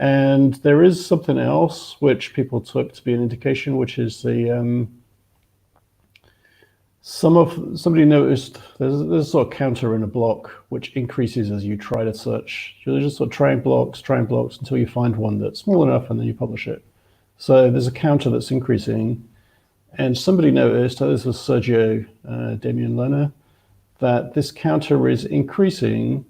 Speaker 5: And there is something else which people took to be an indication, which is the somebody noticed there's a sort of counter in a block which increases as you try to search. You're just sort of trying blocks until you find one that's small enough, and then you publish it. So there's a counter that's increasing, and somebody noticed, this was Sergio Damian Lerner, that this counter is increasing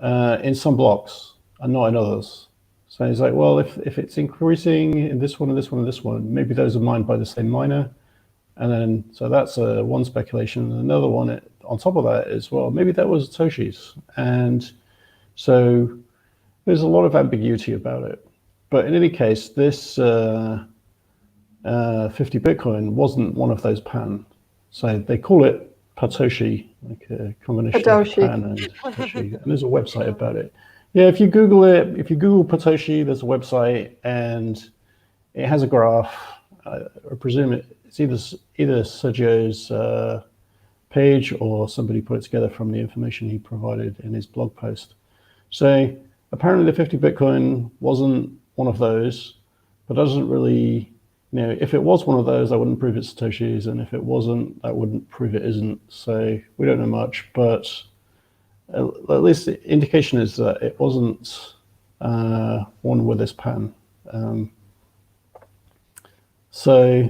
Speaker 5: in some blocks and not in others. So he's like, well, if it's increasing in this one and this one and this one, maybe those are mined by the same miner. And then, so that's one speculation. And another one on top of that is, well, maybe that was Satoshi's. And so there's a lot of ambiguity about it. But in any case, this 50 Bitcoin wasn't one of those pan. So they call it Patoshi, like a combination of pan and Patoshi. And there's a website about it. Yeah, if you Google it, if you Google Patoshi, there's a website and it has a graph. I presume it's either Sergio's page or somebody put it together from the information he provided in his blog post. So apparently the 50 Bitcoin wasn't one of those, but doesn't really, you know, if it was one of those, I wouldn't prove it's Satoshi's, and if it wasn't, that wouldn't prove it isn't. So we don't know much, but at least the indication is that it wasn't one with this pan. So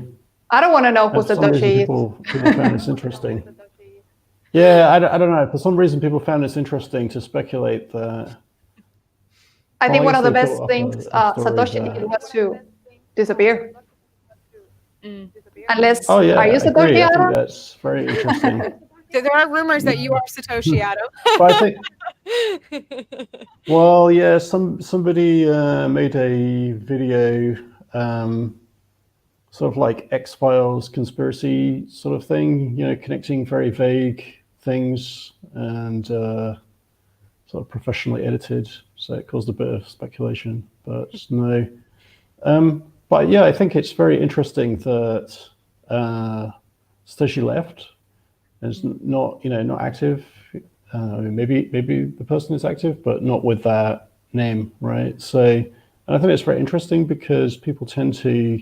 Speaker 1: I don't want to know who Satoshi is.
Speaker 5: People found this interesting. Yeah, I don't know. For some reason, people found this interesting to speculate that.
Speaker 1: I think one of the best things Satoshi did was to disappear. Unless,
Speaker 5: are you
Speaker 1: Satoshi?
Speaker 5: I think that's very interesting.
Speaker 2: There are rumors that you are Satoshi, Adam.
Speaker 5: But I think, well, yeah, somebody made a video, sort of like X-Files conspiracy sort of thing, you know, connecting very vague things and sort of professionally edited. So it caused a bit of speculation, but no. But yeah, I think it's very interesting that Satoshi left. It's not, not active. Maybe the person is active, but not with that name, right? So, and I think it's very interesting because people tend to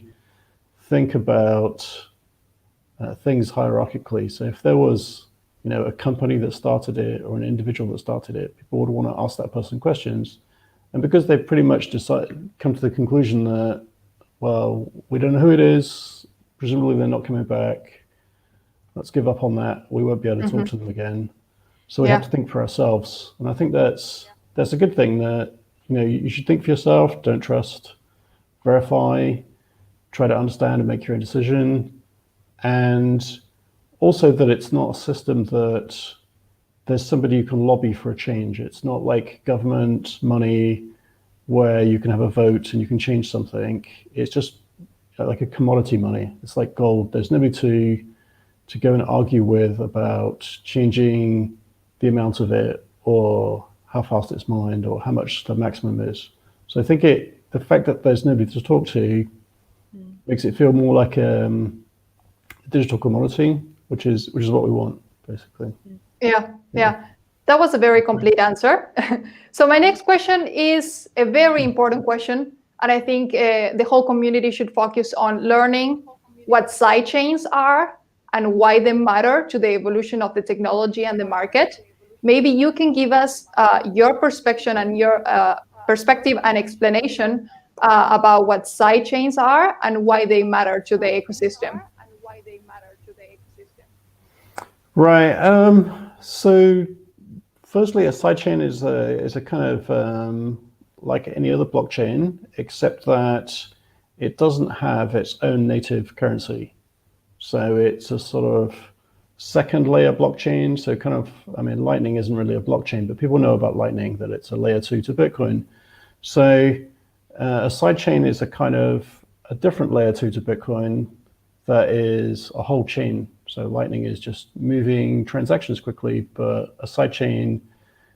Speaker 5: think about things hierarchically. So if there was, a company that started it or an individual that started it, people would want to ask that person questions. And because they've pretty much come to the conclusion that, well, we don't know who it is, presumably they're not coming back, let's give up on that. We won't be able to talk to them again. So we have to think for ourselves. And I think that's a good thing that, you should think for yourself, don't trust, verify, try to understand and make your own decision. And also that it's not a system that there's somebody you can lobby for a change. It's not like government money where you can have a vote and you can change something. It's just like a commodity money. It's like gold. There's nobody to go and argue with about changing the amount of it or how fast it's mined or how much the maximum is. So I think the fact that there's nobody to talk to makes it feel more like a digital commodity, which is what we want, basically.
Speaker 1: Yeah. That was a very complete answer. So my next question is a very important question, and I think the whole community should focus on learning what sidechains are and why they matter to the evolution of the technology and the market. Maybe you can give us your perspective and your perspective and explanation about what sidechains are and why they matter to the ecosystem.
Speaker 5: Right. So, firstly, a sidechain is a kind of like any other blockchain, except that it doesn't have its own native currency. So it's a sort of second layer blockchain. So kind of, Lightning isn't really a blockchain, but people know about Lightning, that it's a layer 2 to Bitcoin. So a sidechain is a kind of a different layer 2 to Bitcoin that is a whole chain. So Lightning is just moving transactions quickly, but a sidechain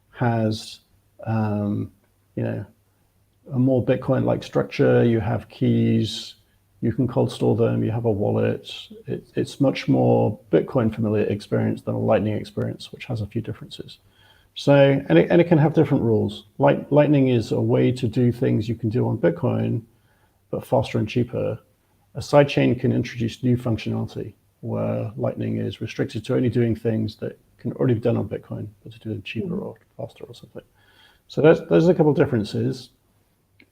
Speaker 5: has, you know, a more Bitcoin-like structure. You have keys, you can cold store them, you have a wallet. It's much more Bitcoin familiar experience than a Lightning experience, which has a few differences. So, and it can have different rules. Lightning is a way to do things you can do on Bitcoin, but faster and cheaper. A sidechain can introduce new functionality, where Lightning is restricted to only doing things that can already be done on Bitcoin, but to do them cheaper or faster or something. So those are a couple of differences.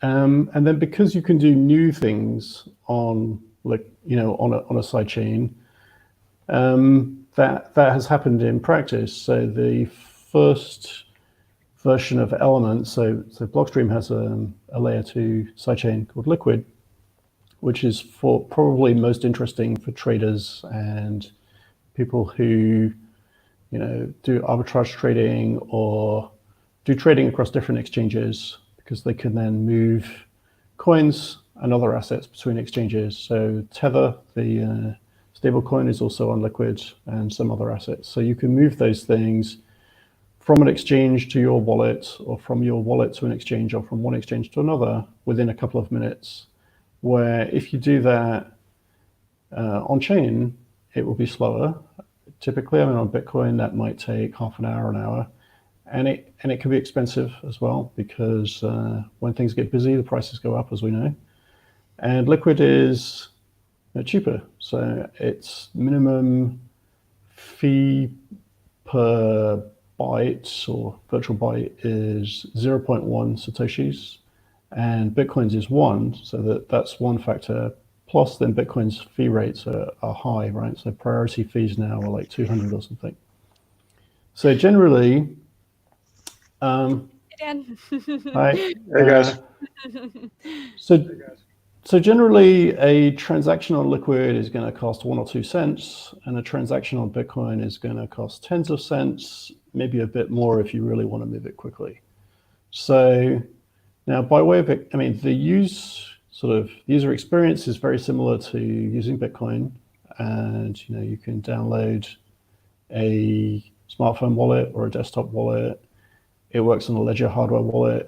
Speaker 5: And then because you can do new things on, like, you know, on a sidechain, that has happened in practice. So the first version of Element, so Blockstream has a layer 2 sidechain called Liquid, which is for probably most interesting for traders and people who, you know, do arbitrage trading or do trading across different exchanges, because they can then move coins and other assets between exchanges. So Tether, the stable coin, is also on Liquid, and some other assets. So you can move those things from an exchange to your wallet, or from your wallet to an exchange, or from one exchange to another within a couple of minutes. Where if you do that on chain, it will be slower. Typically, I mean, on Bitcoin, that might take half an hour, and it can be expensive as well, because when things get busy, the prices go up, as we know. And Liquid is cheaper, so its minimum fee per byte or virtual byte is 0.1 satoshis. And Bitcoin's is 1, so that's one factor. Plus, then Bitcoin's fee rates are high, right? So priority fees now are like 200 or something. So generally,
Speaker 2: Dan.
Speaker 5: hi,
Speaker 4: Hey guys.
Speaker 5: So generally, a transaction on Liquid is going to cost 1 or 2 cents, and a transaction on Bitcoin is going to cost tens of cents, maybe a bit more if you really want to move it quickly. So now, by way of it, I mean, the user experience is very similar to using Bitcoin, and you know, you can download a smartphone wallet or a desktop wallet. It works on a Ledger hardware wallet,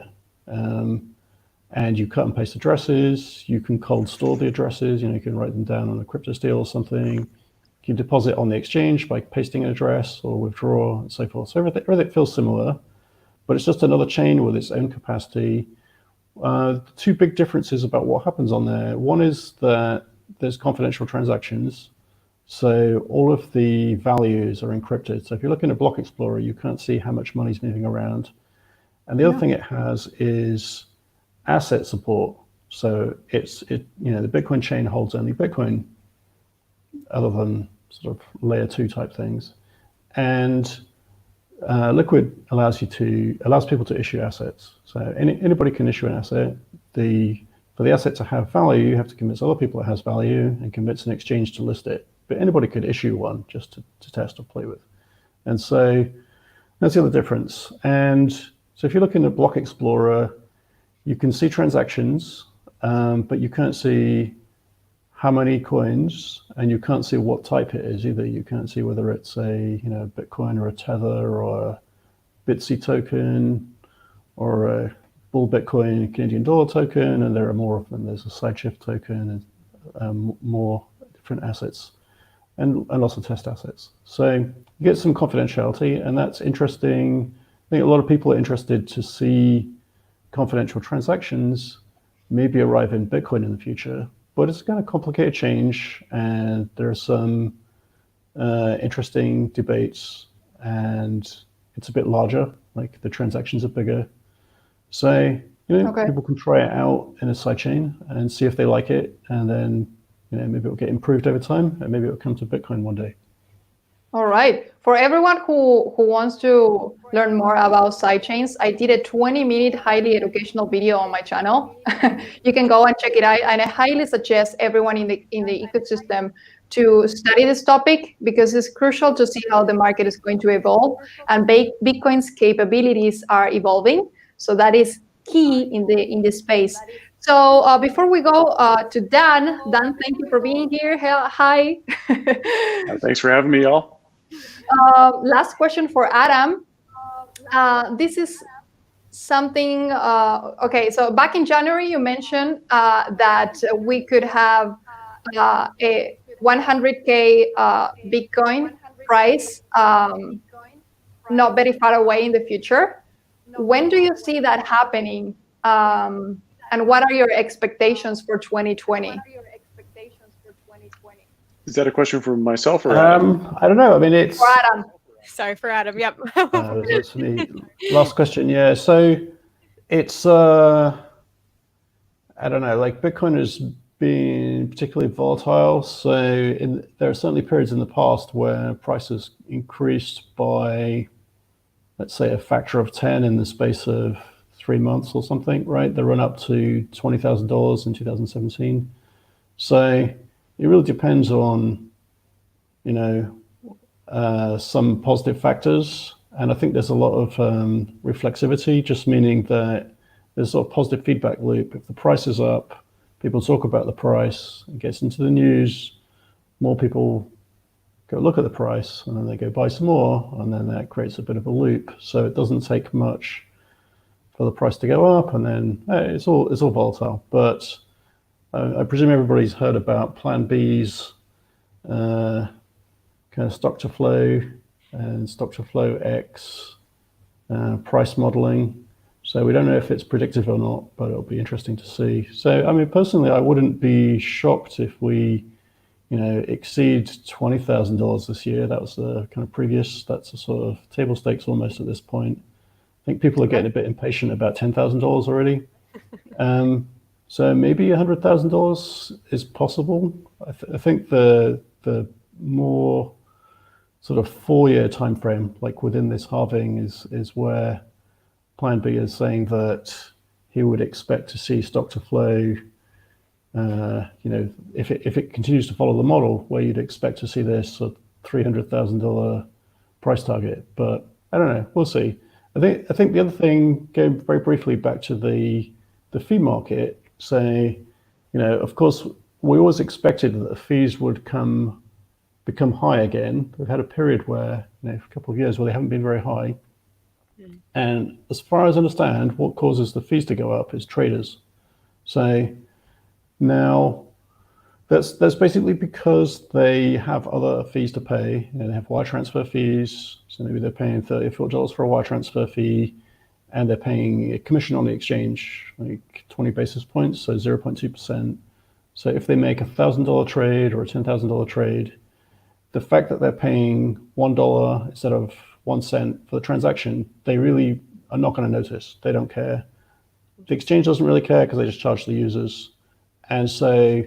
Speaker 5: and you cut and paste addresses. You can cold store the addresses. You know, you can write them down on a CryptoSteel or something. You can deposit on the exchange by pasting an address or withdraw and so forth. So everything feels similar, but it's just another chain with its own capacity. Two big differences about what happens on there. One is that there's confidential transactions. So all of the values are encrypted. So if you look in a block explorer, you can't see how much money's moving around. And the other thing it has is asset support. So you know, the Bitcoin chain holds only Bitcoin, other than sort of layer 2 type things. And Liquid allows people to issue assets. So anybody can issue an asset. For the asset to have value, you have to convince other people it has value and convince an exchange to list it. But anybody could issue one just to test or play with. And so that's the other difference. And so if you look in the block explorer, you can see transactions, but you can't see how many coins, and you can't see what type it is either. You can't see whether it's a Bitcoin or a Tether or a Bitsy token or a Bull Bitcoin Canadian dollar token, and there are more of them. There's a Sideshift token and more different assets, and lots of test assets. So you get some confidentiality, and that's interesting. I think a lot of people are interested to see confidential transactions maybe arrive in Bitcoin in the future, but it's going to complicate a change, and there are some interesting debates, and it's a bit larger, like the transactions are bigger. So people can try it out in a sidechain and see if they like it, and then maybe it'll get improved over time, and maybe it'll come to Bitcoin one day.
Speaker 1: All right. For everyone who wants to learn more about sidechains, I did a 20-minute highly educational video on my channel. You can go and check it out, and I highly suggest everyone in the ecosystem to study this topic, because it's crucial to see how the market is going to evolve, and Bitcoin's capabilities are evolving. So that is key in the space. So before we go to Dan, thank you for being here. Hi.
Speaker 6: Thanks for having me, y'all.
Speaker 1: Last question for Adam. This is something, okay, so back in January, you mentioned that we could have a 100K Bitcoin price not very far away in the future. When do you see that happening? And what are your expectations for 2020?
Speaker 6: Is that a question for myself or Adam?
Speaker 5: I don't know. I mean, it's
Speaker 1: For Adam.
Speaker 2: Sorry for Adam. Yep.
Speaker 5: that's for me. Last question. Yeah. So it's I don't know. Like Bitcoin has been particularly volatile. So there are certainly periods in the past where prices increased by, let's say, a factor of 10 in the space of 3 months or something. Right. The run up to $20,000 in 2017. So it really depends on, some positive factors. And I think there's a lot of reflexivity, just meaning that there's a sort of positive feedback loop. If the price is up, people talk about the price, it gets into the news, more people go look at the price, and then they go buy some more, and then that creates a bit of a loop. So it doesn't take much for the price to go up, and then it's all volatile. But I presume everybody's heard about Plan B's kind of stock to flow and stock to flow X price modeling. So we don't know if it's predictive or not, but it'll be interesting to see. So, I mean, personally, I wouldn't be shocked if we, exceed $20,000 this year. That was the kind of previous, that's a sort of table stakes almost at this point. I think people are getting a bit impatient about $10,000 already. So maybe $100,000 is possible. I think the more sort of 4-year time frame, like within this halving, is where Plan B is saying that he would expect to see stock to flow. If it continues to follow the model, where you'd expect to see this sort of $300,000 price target. But I don't know. We'll see. I think the other thing, going very briefly back to the fee market. So, of course, we always expected that the fees would become high again. We've had a period where, for a couple of years where they haven't been very high. And as far as I understand, what causes the fees to go up is traders. So now that's basically because they have other fees to pay. They have wire transfer fees. So maybe they're paying $34 for a wire transfer fee, and they're paying a commission on the exchange, like 20 basis points, so 0.2%. So if they make $1,000 trade or a $10,000 trade, the fact that they're paying $1 instead of 1 cent for the transaction, they really are not going to notice. They don't care. The exchange doesn't really care because they just charge the users. And so,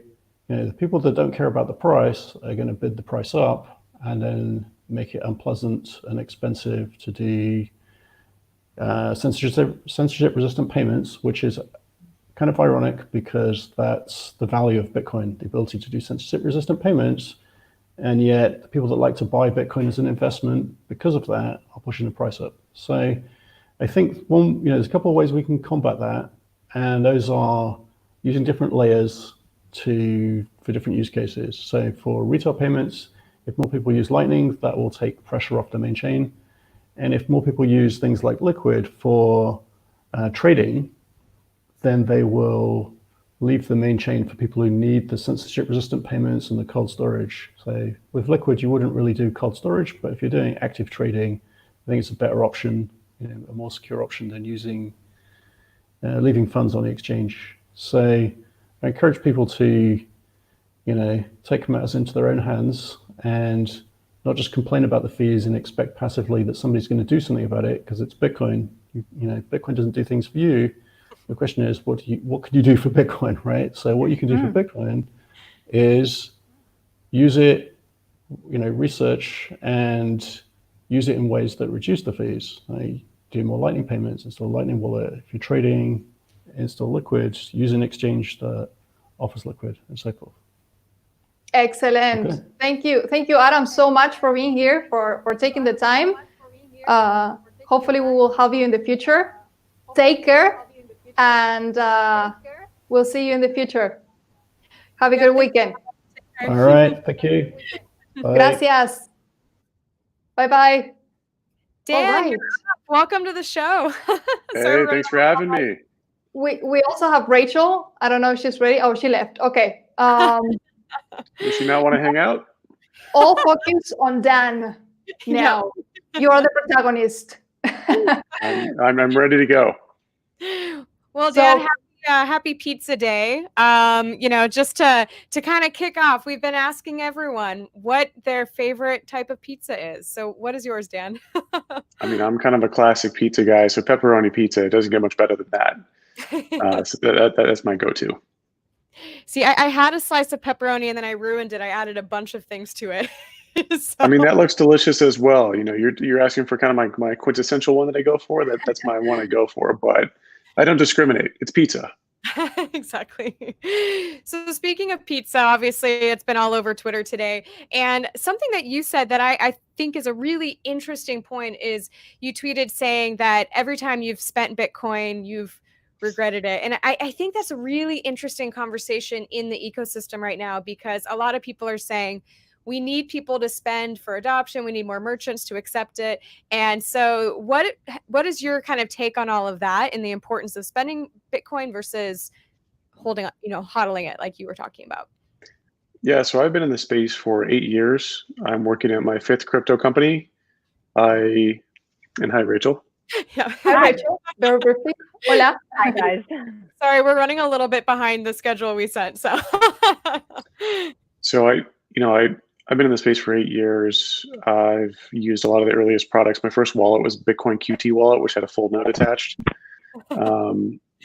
Speaker 5: the people that don't care about the price are going to bid the price up and then make it unpleasant and expensive to do censorship-resistant payments, which is kind of ironic because that's the value of Bitcoin, the ability to do censorship-resistant payments. And yet the people that like to buy Bitcoin as an investment, because of that, are pushing the price up. So I think there's a couple of ways we can combat that. And those are using different layers for different use cases. So for retail payments, if more people use Lightning, that will take pressure off the main chain. And if more people use things like Liquid for trading, then they will leave the main chain for people who need the censorship-resistant payments and the cold storage. So with Liquid, you wouldn't really do cold storage, but if you're doing active trading, I think it's a better option, a more secure option than leaving funds on the exchange. So I encourage people to, take matters into their own hands and not just complain about the fees and expect passively that somebody's going to do something about it because it's Bitcoin. Bitcoin doesn't do things for you. The question is, what can you do for Bitcoin, right? So what you can do for Bitcoin is use it, research and use it in ways that reduce the fees. Do more Lightning payments, install Lightning Wallet. If you're trading, install Liquid, use an exchange that offers Liquid, and so forth.
Speaker 1: Excellent. Okay. Thank you, Adam, so much for being here, for taking the time. Hopefully we will have you in the future. Take care. And We'll see you in the future. Have a good weekend.
Speaker 5: All right. Thank you. Bye.
Speaker 1: Gracias. Bye-bye.
Speaker 2: Dan,
Speaker 1: All right.
Speaker 2: you're up. Welcome to the show.
Speaker 6: Hey, thanks for having me.
Speaker 1: We also have Rachel. I don't know if she's ready. Oh, she left. Okay.
Speaker 6: Does she not want to hang out?
Speaker 1: All focus on Dan now. You are the protagonist.
Speaker 6: I'm ready to go.
Speaker 2: Well, Dan, happy Pizza Day. You know, just to kind of kick off, we've been asking everyone what their favorite type of pizza is. So what is yours, Dan?
Speaker 6: I mean, I'm kind of a classic pizza guy, so pepperoni pizza, it doesn't get much better than that. So that's my go-to.
Speaker 2: See, I had a slice of pepperoni and then I ruined it. I added a bunch of things to it. So.
Speaker 6: I mean, that looks delicious as well. You know, you're asking for kind of my quintessential one that I go for. That's my one I go for, but I don't discriminate. It's pizza.
Speaker 2: Exactly. So speaking of pizza, obviously it's been all over Twitter today. And something that you said that I think is a really interesting point is you tweeted saying that every time you've spent Bitcoin, you've regretted it. And I think that's a really interesting conversation in the ecosystem right now, because a lot of people are saying, we need people to spend for adoption. We need more merchants to accept it. And so what is your kind of take on all of that and the importance of spending Bitcoin versus holding, hodling it like you were talking about?
Speaker 6: Yeah, so I've been in the space for 8 years. I'm working at my 5th crypto company. Hi, Rachel.
Speaker 2: Yeah.
Speaker 1: Hi, Rachel. Very briefly. Hola.
Speaker 7: Hi, guys.
Speaker 2: Sorry, we're running a little bit behind the schedule we sent.
Speaker 6: So I've been in the space for 8 years. I've used a lot of the earliest products. My first wallet was Bitcoin QT wallet, which had a full node attached.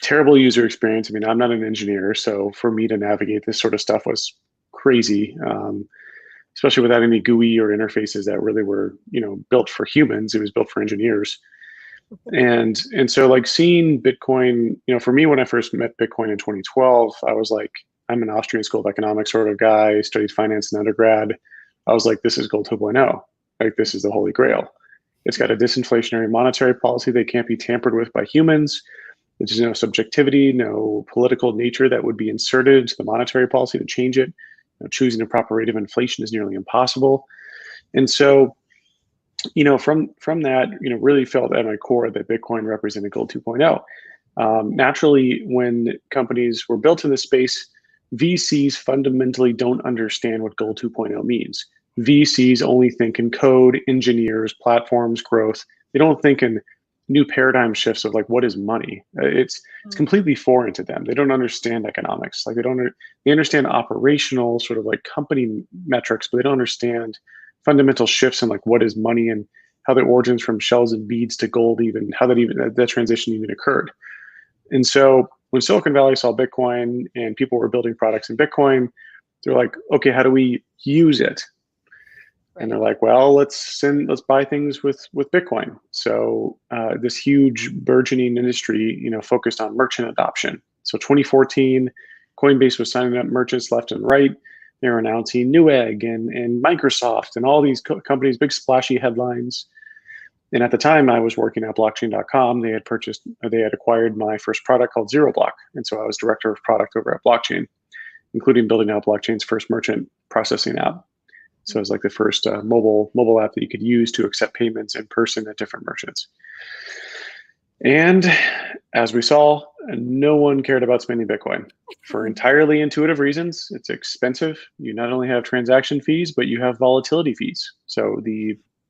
Speaker 6: Terrible user experience. I mean, I'm not an engineer, so for me to navigate this sort of stuff was crazy, especially without any GUI or interfaces that really were, built for humans. It was built for engineers. And so like seeing Bitcoin, for me, when I first met Bitcoin in 2012, I was like, I'm an Austrian School of Economics sort of guy, studied finance in undergrad. I was like, this is gold 2.0. Like, this is the holy grail. It's got a disinflationary monetary policy that can't be tampered with by humans. There's no subjectivity, no political nature that would be inserted into the monetary policy to change it. Choosing a proper rate of inflation is nearly impossible. And so, from that, really felt at my core that Bitcoin represented gold 2.0. Naturally, when companies were built in this space, VCs fundamentally don't understand what gold 2.0 means. VCs only think in code, engineers, platforms, growth. They don't think in new paradigm shifts of like, what is money? It's completely foreign to them. They don't understand economics. Like they understand operational sort of like company metrics, but they don't understand fundamental shifts in like what is money and how the origins from shells and beads to gold, even how that transition even occurred. And so when Silicon Valley saw Bitcoin and people were building products in Bitcoin, they're like, okay, how do we use it? Right. And they're like, well, let's buy things with Bitcoin. So this huge burgeoning industry, focused on merchant adoption. So 2014, Coinbase was signing up merchants left and right. They were announcing Newegg and Microsoft and all these companies, big splashy headlines. And at the time, I was working at blockchain.com. They had acquired my first product called ZeroBlock. And so I was director of product over at Blockchain, including building out blockchain's first merchant processing app. So it was like the first mobile app that you could use to accept payments in person at different merchants. And as we saw, no one cared about spending Bitcoin for entirely intuitive reasons. It's expensive. You not only have transaction fees, but you have volatility fees. So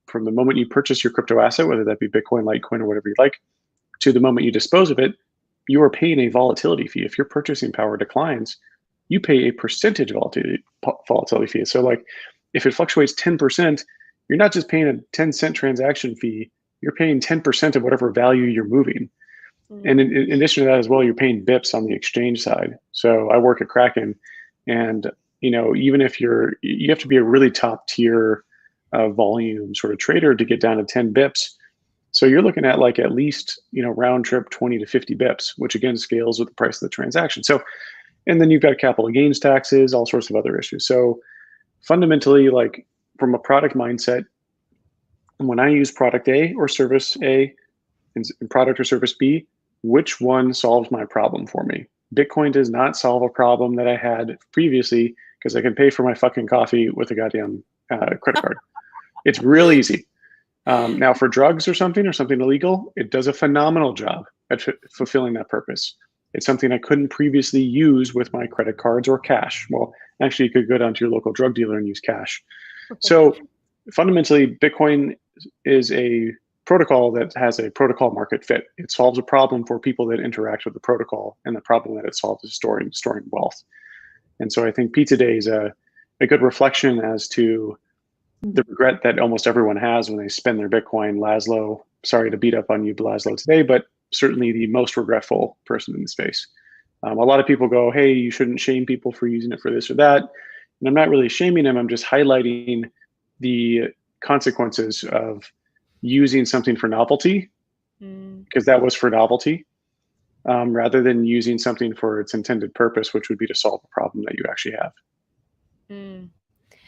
Speaker 6: from the moment you purchase your crypto asset, whether that be Bitcoin, Litecoin, or whatever you like, to the moment you dispose of it, you are paying a volatility fee. If your purchasing power declines, you pay a percentage volatility fee. So like if it fluctuates 10%, you're not just paying a 10-cent transaction fee, you're paying 10% of whatever value you're moving. And in addition to that as well, you're paying bips on the exchange side. So I work at Kraken, and even if you have to be a really top tier volume sort of trader to get down to 10 bips. So you're looking at like at least round trip 20 to 50 bips, which again scales with the price of the transaction. So, and then you've got capital gains taxes, all sorts of other issues. So fundamentally, like from a product mindset, when I use product A or service A and product or service B, which one solves my problem for me? Bitcoin does not solve a problem that I had previously because I can pay for my fucking coffee with a goddamn credit card. It's real easy. Now for drugs or something illegal, it does a phenomenal job at fulfilling that purpose. It's something I couldn't previously use with my credit cards or cash. Well, actually, you could go down to your local drug dealer and use cash. So fundamentally, Bitcoin is a protocol that has a protocol market fit. It solves a problem for people that interact with the protocol, and the problem that it solves is storing wealth. And so I think Pizza Day is a good reflection as to the regret that almost everyone has when they spend their Bitcoin. Laszlo, sorry to beat up on you, Laszlo, today, but certainly the most regretful person in the space. A lot of people go, hey, you shouldn't shame people for using it for this or that. And I'm not really shaming them. I'm just highlighting the consequences of using something for novelty, because that was for novelty, rather than using something for its intended purpose, which would be to solve a problem that you actually have.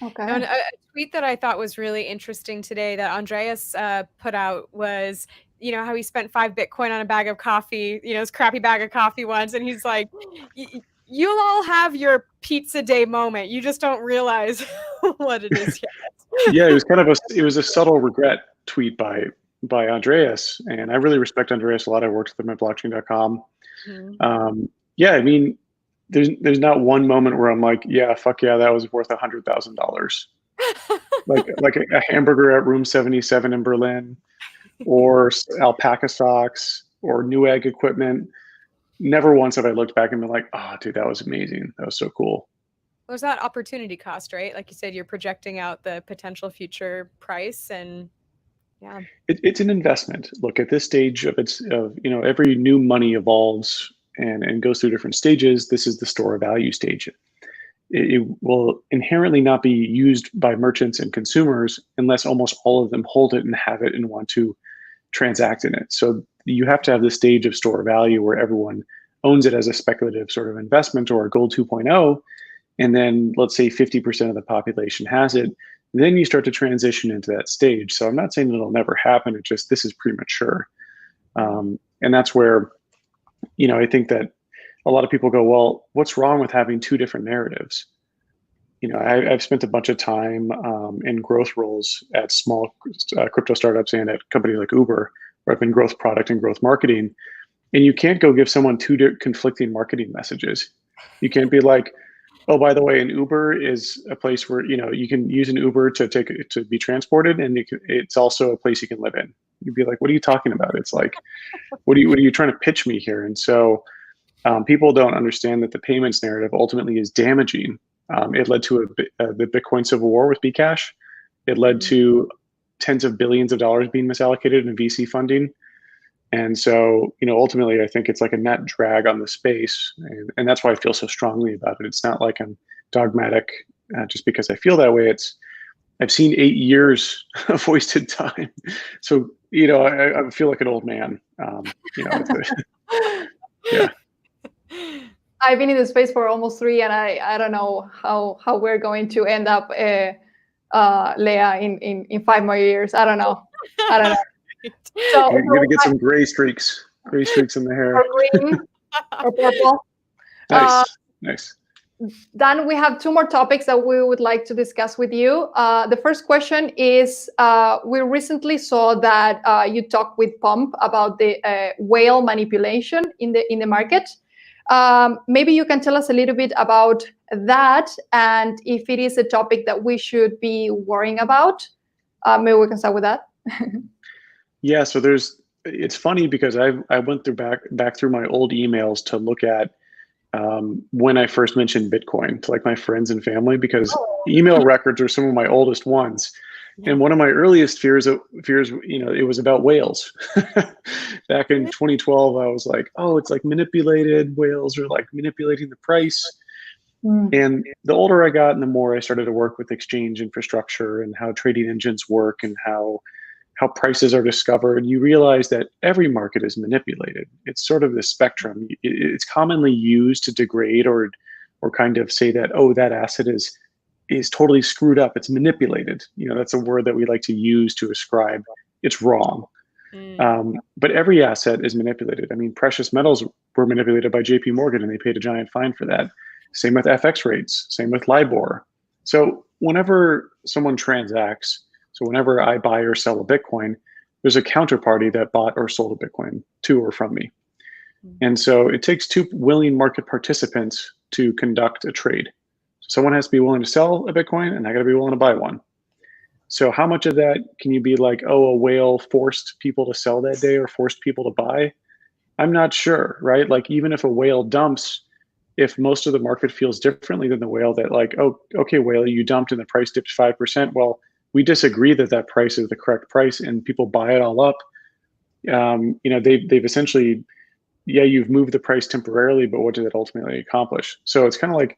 Speaker 1: Okay.
Speaker 2: And a tweet that I thought was really interesting today that Andreas put out was, you know, how he spent 5 Bitcoin on a bag of coffee, you know, his crappy bag of coffee once. And he's like, you'll all have your Pizza Day moment. You just don't realize what it is yet.
Speaker 6: Yeah, it was kind of a subtle regret tweet by Andreas. And I really respect Andreas a lot. I worked with him at blockchain.com. Yeah, I mean, there's not one moment where I'm like, yeah, fuck yeah, that was worth $100,000. like a hamburger at Room 77 in Berlin, or alpaca socks, or Newegg equipment. Never once have I looked back and been like, oh, dude, that was amazing. That was so cool.
Speaker 2: There's that opportunity cost, right? Like you said, you're projecting out the potential future price, and yeah, it's
Speaker 6: an investment. Look, at this stage of every new money evolves and goes through different stages. This is the store of value stage. It will inherently not be used by merchants and consumers unless almost all of them hold it and have it and want to transact in it. So you have to have this stage of store of value where everyone owns it as a speculative sort of investment or a gold 2.0. And then let's say 50% of the population has it. Then you start to transition into that stage. So I'm not saying it'll never happen. It's just, this is premature. And that's where, I think that a lot of people go, well, what's wrong with having 2 different narratives? I've spent a bunch of time in growth roles at small crypto startups and at companies like Uber, where I've been growth product and growth marketing. And you can't go give someone 2 conflicting marketing messages. You can't be like, oh, by the way, an Uber is a place where, you can use an Uber to be transported, and it's also a place you can live in. You'd be like, what are you talking about? It's like, what are you trying to pitch me here? And so people don't understand that the payments narrative ultimately is damaging. It led to the Bitcoin civil war with Bcash. It led to tens of billions of dollars being misallocated in VC funding. And so, ultimately, I think it's like a net drag on the space. And that's why I feel so strongly about it. It's not like I'm dogmatic just because I feel that way. I've seen 8 years of wasted time. So, I feel like an old man. Yeah.
Speaker 1: I've been in the space for almost 3, and I don't know how we're going to end up, Leah, in 5 more years. I don't know. So
Speaker 6: you're gonna get some gray streaks in the hair.
Speaker 1: Or green or purple.
Speaker 6: Nice.
Speaker 1: Dan, we have 2 more topics that we would like to discuss with you. The first question is, we recently saw that you talked with Pump about the whale manipulation in the market. Maybe you can tell us a little bit about that, and if it is a topic that we should be worrying about. Maybe we can start with that.
Speaker 6: Yeah, so it's funny because I went back through my old emails to look at when I first mentioned Bitcoin to like my friends and family, because email records are some of my oldest ones. And one of my earliest fears, it was about whales. Back in 2012, I was like, oh, it's like manipulated. Whales are like manipulating the price. And the older I got and the more I started to work with exchange infrastructure and how trading engines work and how prices are discovered, you realize that every market is manipulated. It's sort of the spectrum. It's commonly used to degrade or kind of say that, oh, that asset is totally screwed up. It's manipulated. That's a word that we like to use to ascribe it's wrong. But every asset is manipulated. I mean, precious metals were manipulated by JP Morgan and they paid a giant fine for that. Same with FX rates, same with LIBOR. So whenever someone transacts, so whenever I buy or sell a Bitcoin, there's a counterparty that bought or sold a Bitcoin to or from me. And so it takes two willing market participants to conduct a trade. Someone has to be willing to sell a Bitcoin and I got to be willing to buy one. So how much of that can you be like, oh, a whale forced people to sell that day or forced people to buy? I'm not sure, right? Like even if a whale dumps, if most of the market feels differently than the whale, that like, oh, okay, whale, you dumped and the price dipped 5%. Well, we disagree that that price is the correct price and people buy it all up. You know, they've essentially, yeah, you've moved the price temporarily, but what did it ultimately accomplish? So it's kind of like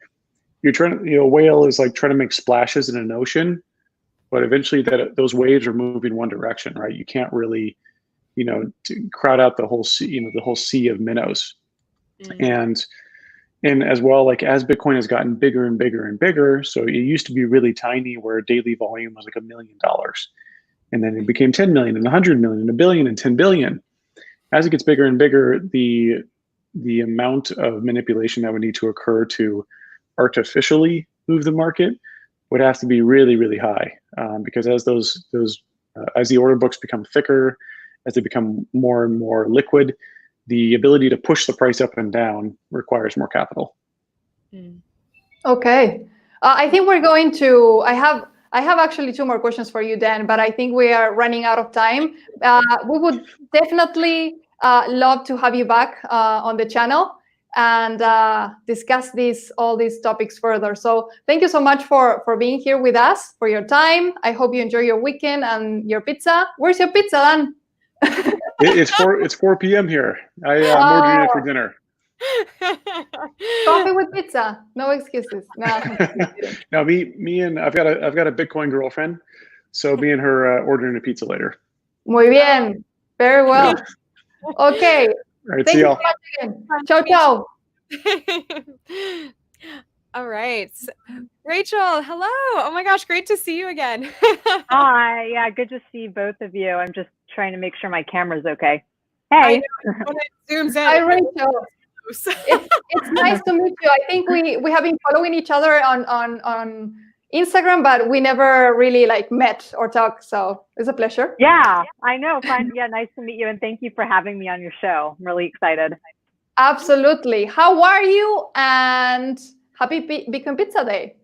Speaker 6: you're trying to, you know, a whale is like trying to make splashes in an ocean, but eventually those waves are moving one direction, right? You can't really, you know, crowd out the whole sea, you know, the whole sea of minnows. And as well, like as Bitcoin has gotten bigger and bigger and bigger, so it used to be really tiny where daily volume was like $1 million. And then it became 10 million and 100 million and 1 billion and 10 billion. As it gets bigger and bigger, the amount of manipulation that would need to occur to artificially move the market would have to be really, really high, because as as the order books become thicker, as they become more and more liquid, the ability to push the price up and down requires more capital.
Speaker 1: Okay, I think we're going to. I have actually 2 more questions for you, Dan, but I think we are running out of time. We would definitely love to have you back on the channel and discuss all these topics further. So thank you so much for being here with us, for your time. I hope you enjoy your weekend and your pizza. Where's your pizza, Dan?
Speaker 6: It's 4 p.m. here. I'm ordering it for dinner.
Speaker 1: Coffee with pizza, no excuses. No,
Speaker 6: No, me and I've got a Bitcoin girlfriend, so me and her ordering a pizza later.
Speaker 1: Muy bien, very well. Okay.
Speaker 6: All right,
Speaker 1: Thank
Speaker 6: see
Speaker 1: you
Speaker 6: y'all.
Speaker 1: so much again. Ciao, ciao.
Speaker 2: All right. Rachel, hello. Oh my gosh, great to see you again.
Speaker 7: Hi, yeah, good to see both of you. I'm just trying to make sure my camera's okay. Hey.
Speaker 2: When it zooms in.
Speaker 1: Hi, Rachel. It's nice to meet you. I think we have been following each other on Instagram, but we never really like met or talked. So it's a pleasure.
Speaker 7: Yeah, I know. Fine. Yeah, nice to meet you, and thank you for having me on your show. I'm really excited.
Speaker 1: Absolutely. How are you? And happy Bitcoin Pizza Day.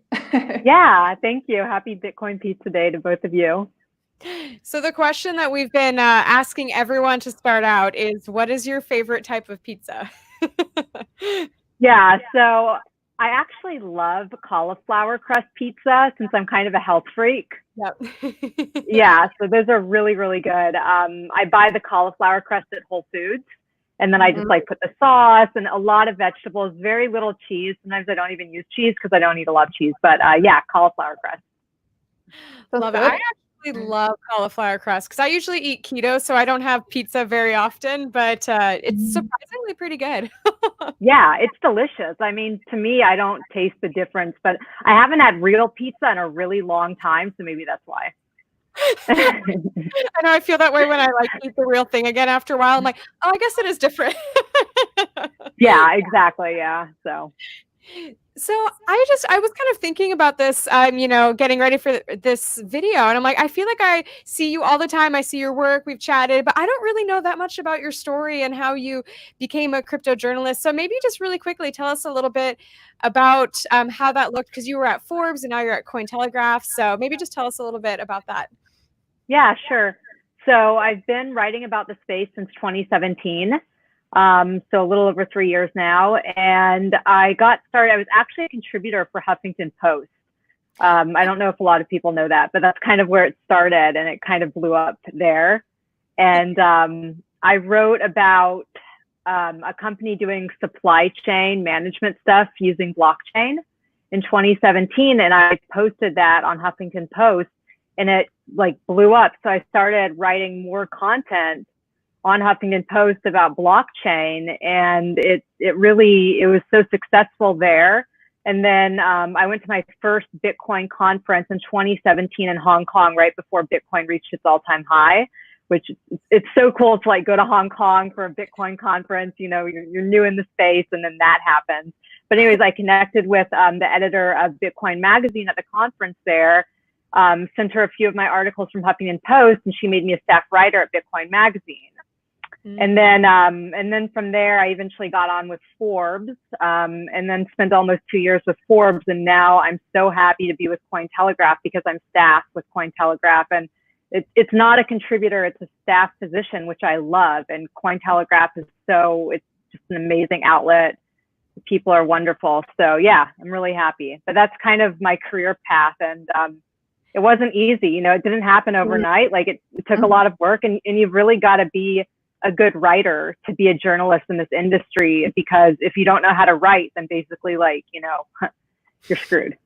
Speaker 7: Yeah, thank you. Happy Bitcoin Pizza Day to both of you.
Speaker 2: So the question that we've been asking everyone to start out is, what is your favorite type of pizza?
Speaker 7: Yeah, so I actually love cauliflower crust pizza since I'm kind of a health freak.
Speaker 2: Yep.
Speaker 7: Yeah, so those are really, really good. I buy the cauliflower crust at Whole Foods, and then I just like put the sauce and a lot of vegetables, very little cheese. Sometimes I don't even use cheese because I don't eat a lot of cheese, but yeah, cauliflower crust.
Speaker 2: Love it. I actually love cauliflower crust because I usually eat keto, so I don't have pizza very often, but it's surprisingly pretty good.
Speaker 7: Yeah, it's delicious. I mean, to me, I don't taste the difference, but I haven't had real pizza in a really long time, so maybe that's why.
Speaker 2: I know I feel that way when I like eat the real thing again after a while. I'm like, oh, I guess it is different.
Speaker 7: Yeah, exactly. Yeah.
Speaker 2: So I was kind of thinking about this, you know, getting ready for this video, and I'm like, I feel like I see you all the time. I see your work, we've chatted, but I don't really know that much about your story and how you became a crypto journalist. So maybe just really quickly tell us a little bit about how that looked, because you were at Forbes and now you're at Cointelegraph. So maybe just tell us a little bit about that.
Speaker 7: Yeah, sure. So I've been writing about the space since 2017. So a little over 3 years now. And I got started, I was actually a contributor for Huffington Post. I don't know if a lot of people know that, but that's kind of where it started, and it kind of blew up there. And I wrote about a company doing supply chain management stuff using blockchain in 2017. And I posted that on Huffington Post, and it like blew up. So I started writing more content on Huffington Post about blockchain, and it was so successful there. And then I went to my first Bitcoin conference in 2017 in Hong Kong, right before Bitcoin reached its all-time high, which it's so cool to like go to Hong Kong for a Bitcoin conference. You know, you're new in the space, and then that happens. But anyways, I connected with the editor of Bitcoin Magazine at the conference there, sent her a few of my articles from Huffington Post, and she made me a staff writer at Bitcoin Magazine. And then from there, I eventually got on with Forbes, and then spent almost 2 years with Forbes. And now I'm so happy to be with Cointelegraph because I'm staff with Cointelegraph, and it's not a contributor, it's a staff position, which I love. And Cointelegraph is it's just an amazing outlet. The people are wonderful. So yeah, I'm really happy. But that's kind of my career path. And it wasn't easy. You know, it didn't happen overnight. Like it took a lot of work, and you've really got to be a good writer to be a journalist in this industry, because if you don't know how to write, then basically, like, you know, you're screwed.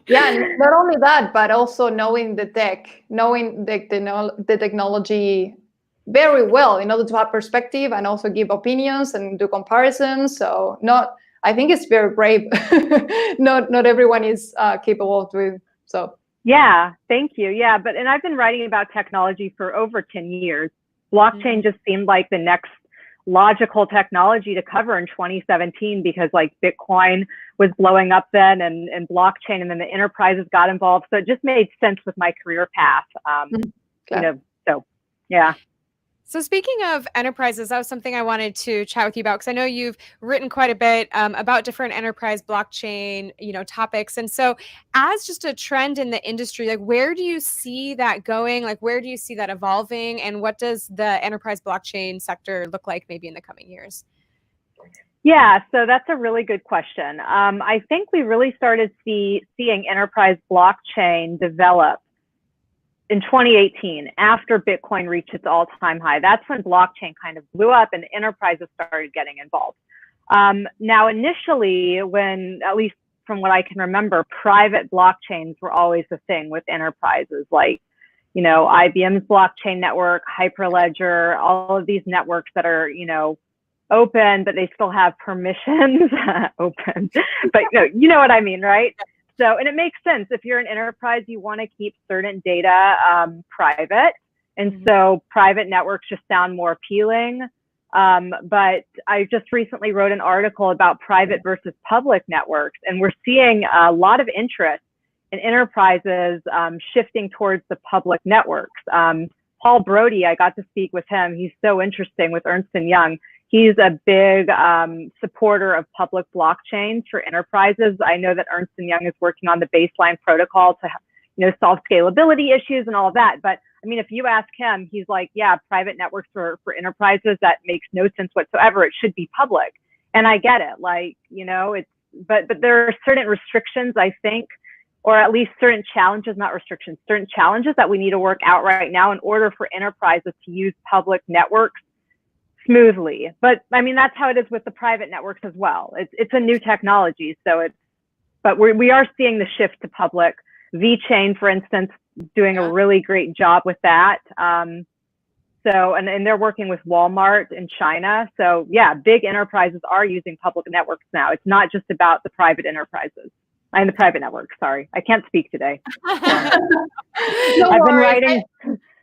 Speaker 1: Yeah, and not only that, but also knowing the tech, knowing the technology very well in order to have perspective and also give opinions and do comparisons. So I think it's very brave. Not everyone is capable of doing so.
Speaker 7: Yeah, thank you. Yeah, and I've been writing about technology for over 10 years. Blockchain just seemed like the next logical technology to cover in 2017, because like Bitcoin was blowing up then, and blockchain, and then the enterprises got involved. So it just made sense with my career path. You know, so yeah.
Speaker 2: So speaking of enterprises, that was something I wanted to chat with you about, because I know you've written quite a bit about different enterprise blockchain, you know, topics. And so as just a trend in the industry, like where do you see that going? Like where do you see that evolving? And what does the enterprise blockchain sector look like maybe in the coming years?
Speaker 7: Yeah, so that's a really good question. I think we really started seeing enterprise blockchain develop in 2018, after Bitcoin reached its all-time high. That's when blockchain kind of blew up and enterprises started getting involved. Now, initially, when, at least from what I can remember, private blockchains were always the thing with enterprises, like, you know, IBM's blockchain network, Hyperledger, all of these networks that are, you know, open, but they still have permissions open. But you know what I mean, right? So, and it makes sense. If you're an enterprise, you want to keep certain data private. And so private networks just sound more appealing. But I just recently wrote an article about private versus public networks. And we're seeing a lot of interest in enterprises shifting towards the public networks. Paul Brody, I got to speak with him. He's so interesting with Ernst & Young. He's a big supporter of public blockchains for enterprises. I know that Ernst & Young is working on the baseline protocol to, you know, solve scalability issues and all of that. But I mean, if you ask him, he's like, yeah, private networks for enterprises, that makes no sense whatsoever. It should be public. And I get it. Like, you know, but there are certain restrictions, I think, or at least certain challenges, not restrictions, certain challenges that we need to work out right now in order for enterprises to use public networks smoothly. But I mean, that's how it is with the private networks as well. It's a new technology. So but we are seeing the shift to public. VeChain, for instance, doing a really great job with that. So, and they're working with Walmart in China. So yeah, big enterprises are using public networks now. It's not just about the private enterprises. I'm the private network. Sorry, I can't speak today. I've been writing.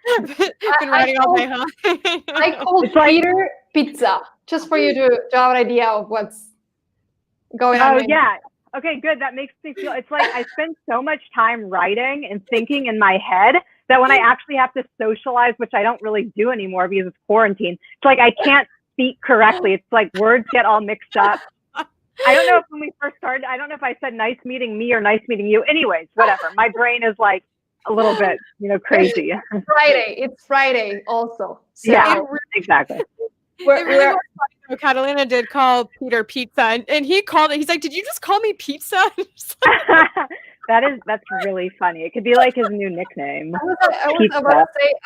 Speaker 2: Been writing all day, huh?
Speaker 1: I called Peter Pizza, just for you to have an idea of what's going on.
Speaker 7: Oh, yeah. Okay, good. That makes me feel, it's like I spend so much time writing and thinking in my head that when I actually have to socialize, which I don't really do anymore because it's quarantine, it's like I can't speak correctly. It's like words get all mixed up. I don't know if when we first started, I don't know if I said nice meeting me or nice meeting you. Anyways, whatever. My brain is like a little bit, you know, crazy.
Speaker 1: It's Friday also. So
Speaker 7: yeah, exactly.
Speaker 2: It really was funny. Catalina did call Peter Pizza, and he called it. He's like, "Did you just call me Pizza?"
Speaker 7: That's really funny. It could be like his new nickname.
Speaker 1: I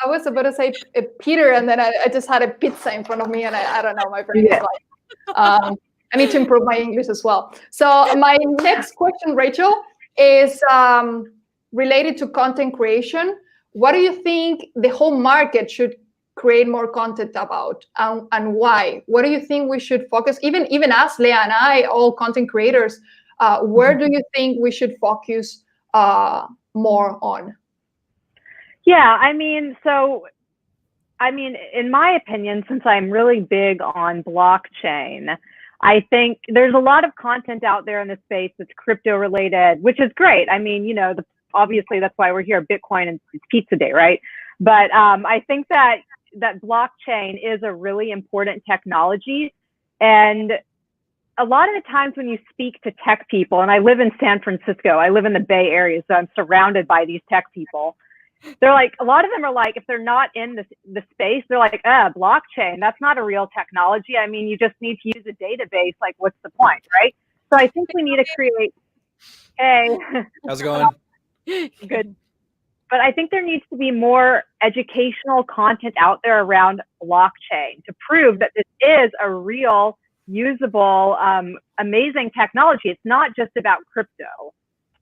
Speaker 1: was about to say Peter, and then I just had a pizza in front of me, and I don't know. My brain is like, I need to improve my English as well. So my next question, Rachel, is related to content creation. What do you think the whole market should create more content about, and why? What do you think we should focus? Even us, Leah and I, all content creators, where do you think we should focus more on?
Speaker 7: Yeah, I mean, so I mean, in my opinion, since I'm really big on blockchain, I think there's a lot of content out there in the space that's crypto related, which is great. I mean, obviously that's why we're here, Bitcoin and it's Pizza Day, right? But I think that blockchain is a really important technology. And a lot of the times when you speak to tech people, and I live in San Francisco, I live in the Bay Area, so I'm surrounded by these tech people. They're like, a lot of them are like, if they're not in the space, they're like, blockchain, that's not a real technology. I mean, you just need to use a database. Like, what's the point, right? So I think we need to create,
Speaker 8: how's it going?
Speaker 7: Good. But I think there needs to be more educational content out there around blockchain to prove that this is a real, usable, amazing technology. It's not just about crypto.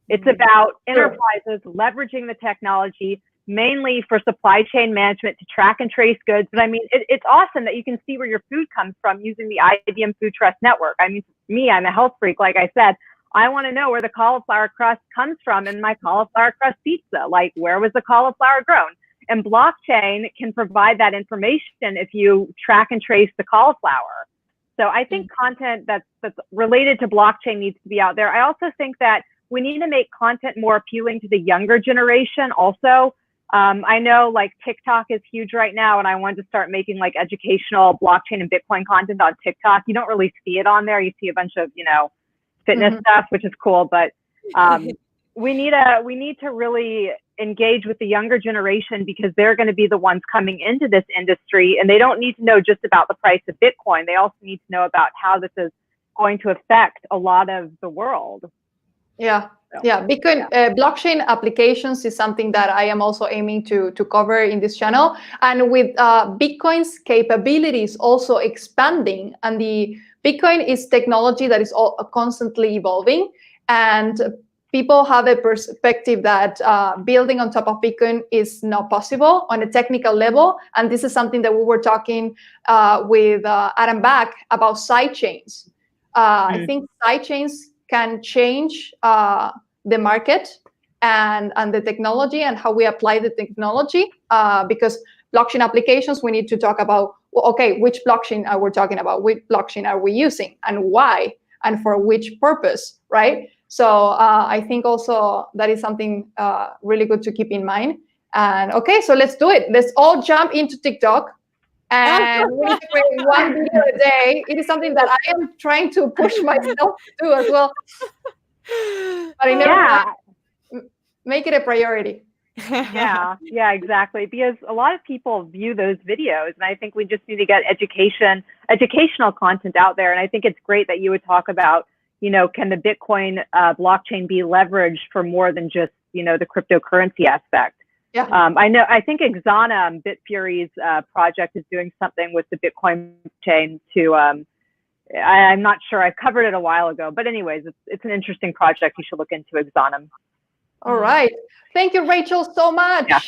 Speaker 7: It's about enterprises leveraging the technology mainly for supply chain management to track and trace goods. But I mean, it's awesome that you can see where your food comes from using the IBM Food Trust Network. I mean, I'm a health freak, like I said. I want to know where the cauliflower crust comes from in my cauliflower crust pizza. Like, where was the cauliflower grown? And blockchain can provide that information if you track and trace the cauliflower. So I think content that's related to blockchain needs to be out there. I also think that we need to make content more appealing to the younger generation also. I know like TikTok is huge right now, and I wanted to start making like educational blockchain and Bitcoin content on TikTok. You don't really see it on there. You see a bunch of, fitness stuff, which is cool, but we need to really engage with the younger generation because they're going to be the ones coming into this industry, and they don't need to know just about the price of Bitcoin. They also need to know about how this is going to affect a lot of the world.
Speaker 1: Yeah. Bitcoin blockchain applications is something that I am also aiming to cover in this channel. And with Bitcoin's capabilities also expanding, and the Bitcoin is technology that is constantly evolving, and people have a perspective that building on top of Bitcoin is not possible on a technical level. And this is something that we were talking with Adam Back about sidechains. I think sidechains can change the market and the technology and how we apply the technology, because blockchain applications, we need to talk about, okay, which blockchain are we talking about? Which blockchain are we using and why and for which purpose, right? So I think also that is something really good to keep in mind. And okay, so let's do it. Let's all jump into TikTok. And we need to create one video a day. It is something that I am trying to push myself to do as well. But I never make it a priority.
Speaker 7: Yeah, exactly. Because a lot of people view those videos, and I think we just need to get educational content out there. And I think it's great that you would talk about, can the Bitcoin blockchain be leveraged for more than just, the cryptocurrency aspect?
Speaker 1: Yeah.
Speaker 7: I think Exana, Bitfury's project, is doing something with the Bitcoin chain to, I'm not sure, I covered it a while ago, but anyways, it's an interesting project. You should look into Exana.
Speaker 1: All right. Thank you, Rachel, so much.
Speaker 7: Yeah.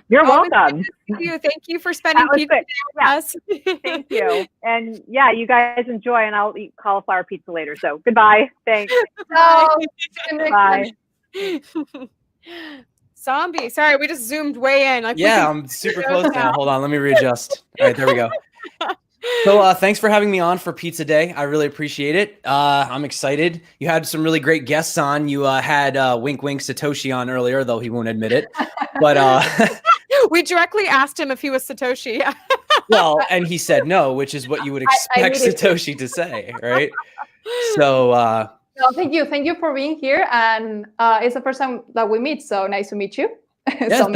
Speaker 7: You're welcome.
Speaker 2: Thank you for spending pizza with us.
Speaker 7: Thank you. And yeah, you guys enjoy, and I'll eat cauliflower pizza later. So goodbye. Thanks.
Speaker 2: Bye. Zombie. Sorry, we just zoomed way in.
Speaker 8: I'm super close now. Hold on, let me readjust. All right, there we go. So thanks for having me on for Pizza Day. I really appreciate it. I'm excited. You had some really great guests on. You had Wink Wink Satoshi on earlier, though he won't admit it. But
Speaker 2: we directly asked him if he was Satoshi.
Speaker 8: Well, and he said no, which is what you would expect Satoshi to say, right? So
Speaker 1: no, thank you for being here, and it's the first time that we meet, so nice to meet you.
Speaker 8: Yeah,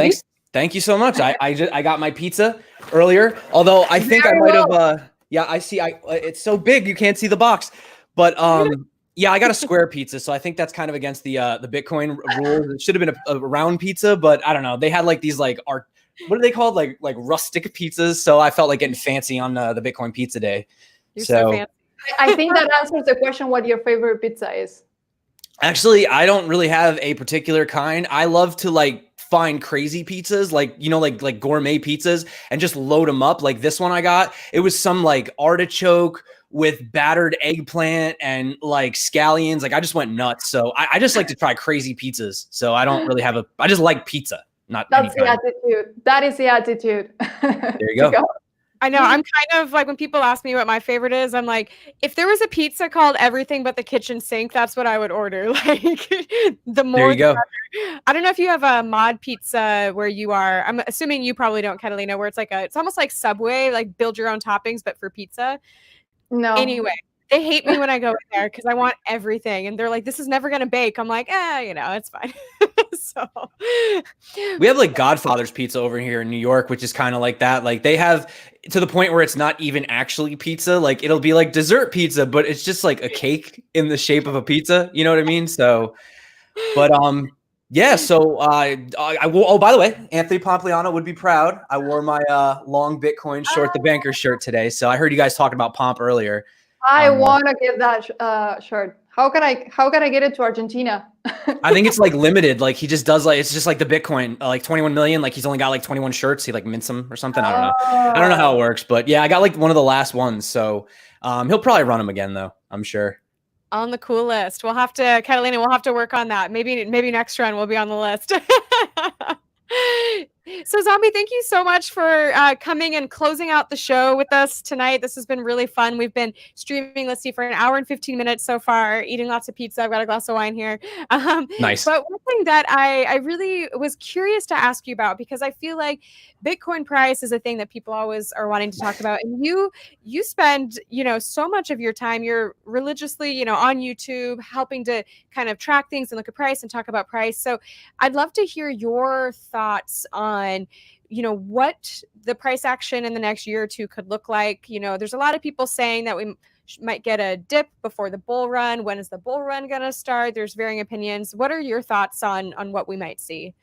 Speaker 8: thank you so much. I got my pizza earlier, although I think I might have I see it's so big you can't see the box, but I got a square pizza, so I think that's kind of against the Bitcoin rules. It should have been a round pizza, but I don't know, they had like these like art, what are they called, like rustic pizzas, so I felt like getting fancy on the Bitcoin Pizza Day.
Speaker 2: You're so fancy.
Speaker 1: I think that answers the question what your favorite pizza is.
Speaker 8: Actually, I don't really have a particular kind. I love to like find crazy pizzas, like, like gourmet pizzas, and just load them up. Like this one I got, it was some like artichoke with battered eggplant and like scallions. Like I just went nuts. So I just like to try crazy pizzas. So I don't really have I just like pizza. not
Speaker 1: That's the
Speaker 8: anytime.
Speaker 1: attitude. That is the attitude.
Speaker 8: There you go.
Speaker 2: I know. I'm kind of like, when people ask me what my favorite is, I'm like, if there was a pizza called Everything But the Kitchen Sink, that's what I would order. Like, the more.
Speaker 8: There you go.
Speaker 2: I don't know if you have a mod pizza where you are. I'm assuming you probably don't, Catalina, where it's like it's almost like Subway, like build your own toppings, but for pizza.
Speaker 1: No.
Speaker 2: Anyway, they hate me when I go in there because I want everything, and they're like, "This is never gonna bake." I'm like, it's fine. So
Speaker 8: we have like Godfather's Pizza over here in New York, which is kind of like that. Like they have to the point where it's not even actually pizza. Like it'll be like dessert pizza, but it's just like a cake in the shape of a pizza. You know what I mean? So, but yeah. So I will. Oh, by the way, Anthony Pompliano would be proud. I wore my long Bitcoin short the banker shirt today. So I heard you guys talking about Pomp earlier.
Speaker 1: I want to get that shirt. How can I get it to Argentina?
Speaker 8: I think it's like limited. Like he just does like, it's just like the Bitcoin, like 21 million. Like he's only got like 21 shirts. He like mints them or something. I don't know. I don't know how it works, but yeah, I got like one of the last ones. So he'll probably run them again though. I'm sure.
Speaker 2: On the cool list. We'll have to, Catalina, we'll have to work on that. Maybe next run we'll be on the list. So Zombie, thank you so much for coming and closing out the show with us tonight. This has been really fun. We've been streaming, let's see, for an hour and 15 minutes so far, eating lots of pizza. I've got a glass of wine here.
Speaker 8: Nice.
Speaker 2: But one thing that I really was curious to ask you about, because I feel like Bitcoin price is a thing that people always are wanting to talk about. And you spend, so much of your time, you're religiously, on YouTube, helping to kind of track things and look at price and talk about price. So I'd love to hear your thoughts on, what the price action in the next year or two could look like. There's a lot of people saying that we might get a dip before the bull run. When is the bull run going to start? There's varying opinions. What are your thoughts on what we might see?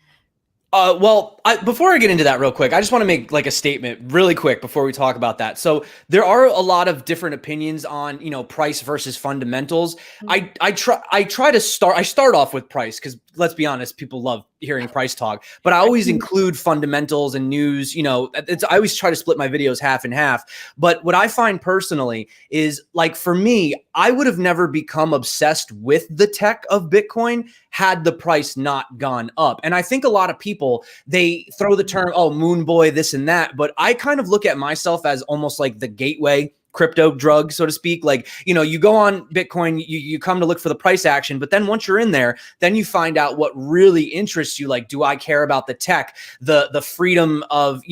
Speaker 8: Well, before I get into that real quick, I just want to make like a statement really quick before we talk about that. So there are a lot of different opinions on, price versus fundamentals. Mm-hmm. I start off with price because let's be honest, people love hearing price talk, but I always include fundamentals and news. I always try to split my videos half and half. But what I find personally is, like, for me, I would have never become obsessed with the tech of Bitcoin had the price not gone up. And I think a lot of people, they throw the term, oh, moon boy, this and that. But I kind of look at myself as almost like the gateway crypto drug, so to speak. Like, you go on Bitcoin, you come to look for the price action, but then once you're in there, then you find out what really interests you. Like, do I care about the tech, the freedom of,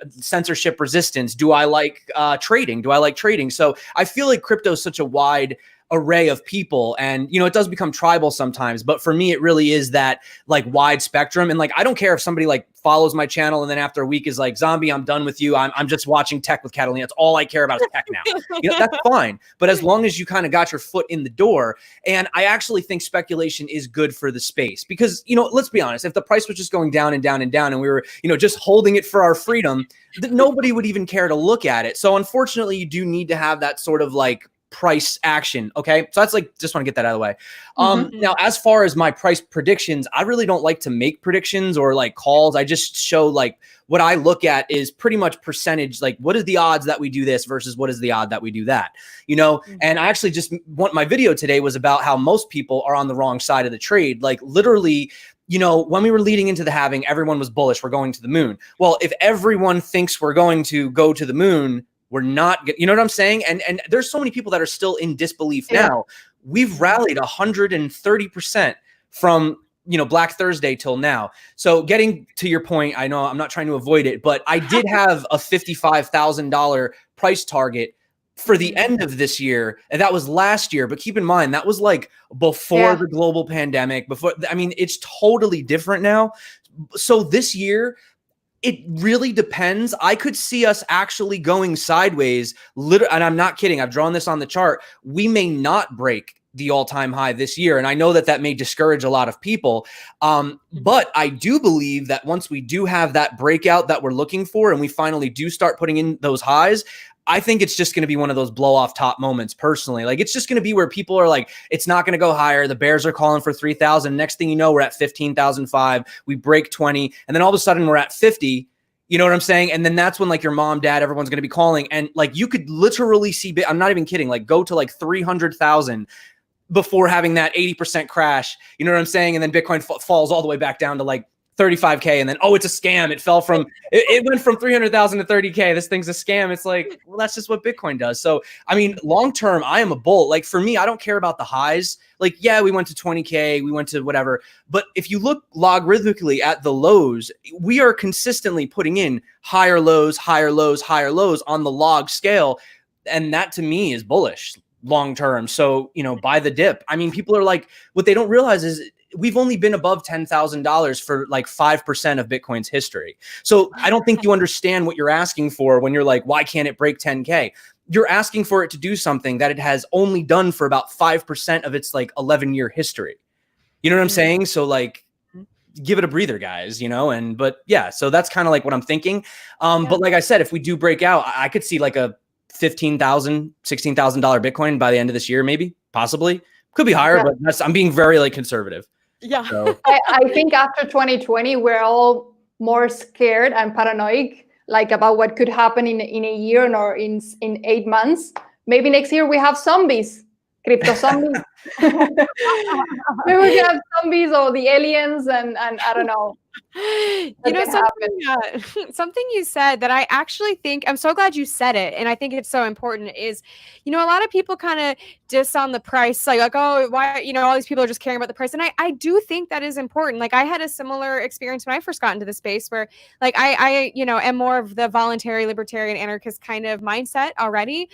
Speaker 8: censorship resistance? Do I like trading? So I feel like crypto is such a wide array of people, and it does become tribal sometimes, but for me it really is that like wide spectrum. And like, I don't care if somebody like follows my channel and then after a week is like, Zombie, I'm done with you, I'm just watching tech with Catalina, that's all I care about is tech now. That's fine, but as long as you kind of got your foot in the door. And I actually think speculation is good for the space, because let's be honest, if the price was just going down and down and down and we were just holding it for our freedom, nobody would even care to look at it. So unfortunately, you do need to have that sort of like price action. Okay. So that's like, just want to get that out of the way. Now, as far as my price predictions, I really don't like to make predictions or like calls. I just show like what I look at is pretty much percentage. Like, what is the odds that we do this versus what is the odd that we do that, and I actually just want my video today was about how most people are on the wrong side of the trade. Like literally, when we were leading into the halving, everyone was bullish. We're going to the moon. Well, if everyone thinks we're going to go to the moon, we're not, you know what I'm saying? And there's so many people that are still in disbelief now. We've rallied 130% from, Black Thursday till now. So getting to your point, I know I'm not trying to avoid it, but I did have a $55,000 price target for the end of this year. And that was last year. But keep in mind, that was like before the global pandemic, it's totally different now. So this year, it really depends. I could see us actually going sideways. And I'm not kidding. I've drawn this on the chart. We may not break the all-time high this year. And I know that may discourage a lot of people. But I do believe that once we do have that breakout that we're looking for, and we finally do start putting in those highs, I think it's just going to be one of those blow off top moments personally. Like, it's just going to be where people are like, it's not going to go higher. The bears are calling for 3,000. Next thing you know, we're at 15,005. We break 20. And then all of a sudden we're at 50. You know what I'm saying? And then that's when like your mom, dad, everyone's going to be calling. And like, you could literally see, I'm not even kidding, like go to like 300,000 before having that 80% crash. You know what I'm saying? And then Bitcoin falls all the way back down to like 35K, and then, oh, it's a scam. It fell from, it went from 300,000 to 30K. This thing's a scam. It's like, well, that's just what Bitcoin does. So, I mean, long-term, I am a bull. Like for me, I don't care about the highs. Like, yeah, we went to 20K, we went to whatever. But if you look logarithmically at the lows, we are consistently putting in higher lows, higher lows, higher lows on the log scale. And that to me is bullish long-term. So, you know, buy the dip. I mean, people are like, what they don't realize is we've only been above $10,000 for like 5% of Bitcoin's history. So I don't think you understand what you're asking for when you're like, why can't it break 10K? You're asking for it to do something that it has only done for about 5% of its like 11-year history. You know what I'm saying? So like, give it a breather, guys, you know? And, but yeah, so that's kind of like what I'm thinking. But like I said, if we do break out, I could see like a $15,000, $16,000 Bitcoin by the end of this year, maybe, possibly. Could be higher, but I'm being very like conservative.
Speaker 2: Yeah.
Speaker 8: So.
Speaker 1: I think after 2020, we're all more scared and paranoid, like about what could happen in a year or in 8 months. Maybe next year we have zombies, crypto zombies. Maybe we have zombies or the aliens, and I don't know.
Speaker 2: You know, something you said that I actually think, I'm so glad you said it, and I think it's so important, is, you know, a lot of people kind of diss on the price, like, oh, why, you know, all these people are just caring about the price. And I do think that is important. Like, I had a similar experience when I first got into the space where, like, I you know, am more of the voluntary, libertarian, anarchist kind of mindset already.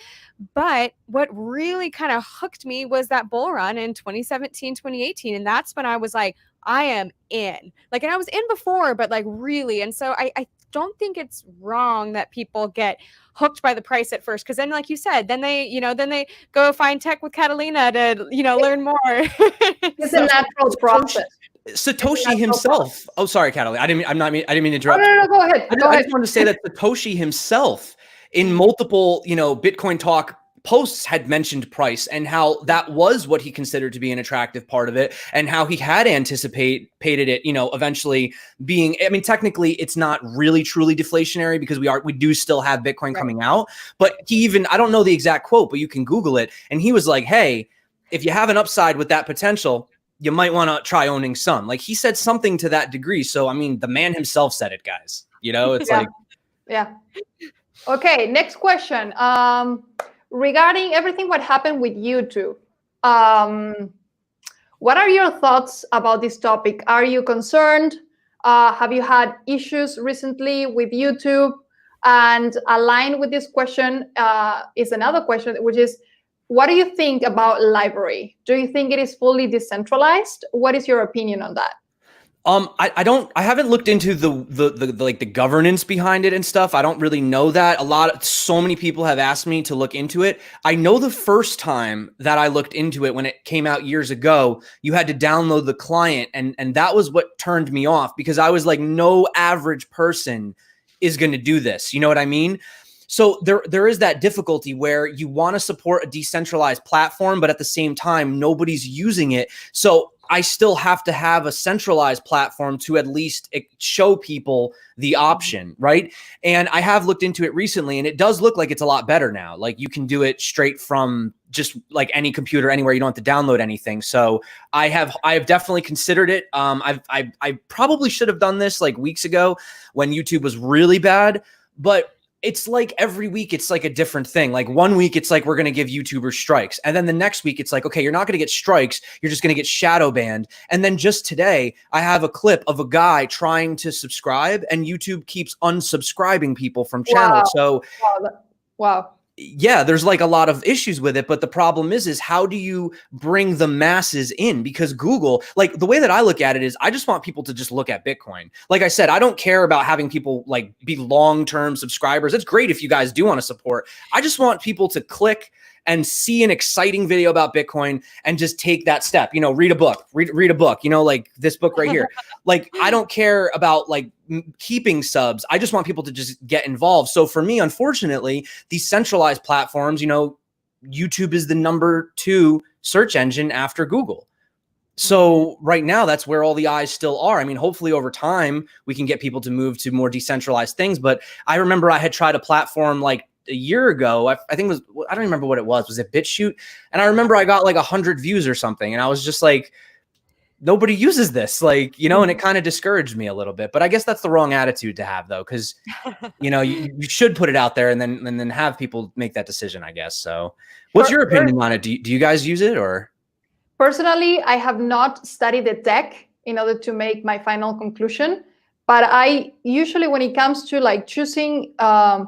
Speaker 2: But what really kind of hooked me was that bull run in 2017, 2018. And that's when I was like, I am in. Like, and I was in before, but like really. And so I don't think it's wrong that people get hooked by the price at first. Cause then, like you said, then they go find tech with Catalina to, you know, learn more.
Speaker 1: It's a natural process.
Speaker 8: Satoshi himself. Oh, sorry, Catalina. I didn't mean to interrupt.
Speaker 1: No, go ahead.
Speaker 8: I just wanted to say that Satoshi himself, in multiple, you know, Bitcoin Talk posts, had mentioned price and how that was what he considered to be an attractive part of it, and how he had anticipated it, you know, eventually being, I mean, technically it's not really truly deflationary because we do still have Bitcoin coming out, but he even, I don't know the exact quote, but you can Google it. And he was like, hey, if you have an upside with that potential, you might want to try owning some. Like, he said something to that degree. So, I mean, the man himself said it, guys, you know, it's like.
Speaker 1: Yeah. Okay. Next question. Regarding everything what happened with YouTube, what are your thoughts about this topic? Are you concerned? Have you had issues recently with YouTube? And aligned with this question is another question, which is, what do you think about library? Do you think it is fully decentralized? What is your opinion on that?
Speaker 8: I haven't looked into the like the governance behind it and stuff. I don't really know that. So many people have asked me to look into it. I know the first time that I looked into it, when it came out years ago, you had to download the client, and that was what turned me off, because I was like, no average person is going to do this. You know what I mean? So there is that difficulty where you want to support a decentralized platform, but at the same time, nobody's using it. So I still have to have a centralized platform to at least show people the option, right? And I have looked into it recently, and it does look like it's a lot better now. Like, you can do it straight from just like any computer anywhere. You don't have to download anything. So I have definitely considered it. I probably should have done this like weeks ago when YouTube was really bad, but it's like every week it's like a different thing. Like, one week it's like, we're going to give YouTubers strikes. And then the next week it's like, okay, you're not going to get strikes. You're just going to get shadow banned. And then just today I have a clip of a guy trying to subscribe, and YouTube keeps unsubscribing people from channels. So
Speaker 1: wow.
Speaker 8: Yeah, there's like a lot of issues with it, but the problem is how do you bring the masses in? Because Google, like, the way that I look at it is, I just want people to just look at Bitcoin. Like I said, I don't care about having people like be long-term subscribers. It's great if you guys do want to support. I just want people to click and see an exciting video about Bitcoin and just take that step, you know, read a book, read a book, you know, like this book right here. Like, I don't care about like keeping subs. I just want people to just get involved. So for me, unfortunately, these centralized platforms, you know, YouTube is the #2 search engine after Google. So right now, that's where all the eyes still are. I mean, hopefully over time, we can get people to move to more decentralized things. But I remember I had tried a platform like a year ago. I think it was, I don't remember what it was. Was it BitChute? And I remember I got like 100 views or something. And I was just like, nobody uses this, like, you know, and it kind of discouraged me a little bit. But I guess that's the wrong attitude to have, though, because you know, you should put it out there and then have people make that decision, I guess. So what's your opinion on it? Do you guys use it? Or
Speaker 1: personally, I have not studied the tech in order to make my final conclusion, but I usually, when it comes to like choosing and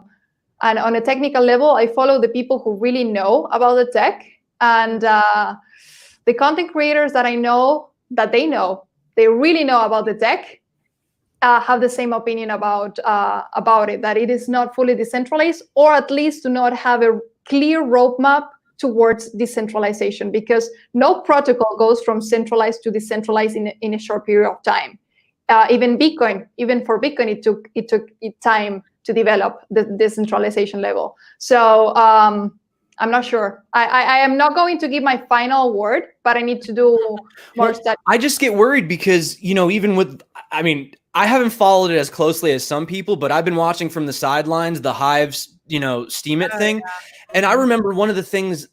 Speaker 1: on a technical level, I follow the people who really know about the tech, and the content creators that I know that they really know about the tech, have the same opinion about it, that it is not fully decentralized, or at least do not have a clear roadmap towards decentralization, because no protocol goes from centralized to decentralized in a short period of time. Even for Bitcoin, it took time to develop the decentralization level. So I'm not sure. I am not going to give my final word, but I need to do more study.
Speaker 8: I just get worried because, you know, even with, I mean, I haven't followed it as closely as some people, but I've been watching from the sidelines, the Hive's, you know, Steam It thing. Yeah. And I remember one of the things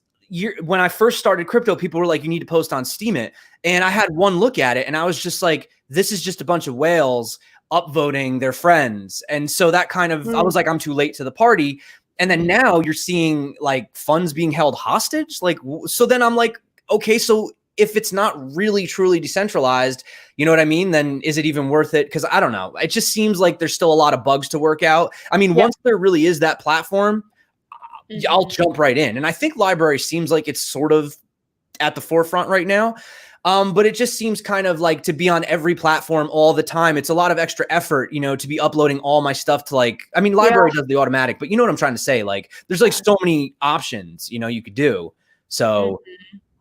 Speaker 8: when I first started crypto, people were like, you need to post on Steam It. And I had one look at it and I was just like, this is just a bunch of whales upvoting their friends. And so that kind of, I was like, I'm too late to the party. And then now you're seeing like funds being held hostage. Like, so then I'm like, okay, so if it's not really truly decentralized, you know what I mean? Then is it even worth it? Because I don't know. It just seems like there's still a lot of bugs to work out. I mean, once there really is that platform, I'll jump right in. And I think library seems like it's sort of at the forefront right now. But it just seems kind of like to be on every platform all the time. It's a lot of extra effort, you know, to be uploading all my stuff to like, I mean, library does the automatic, but you know what I'm trying to say? Like there's like so many options, you know, you could do. So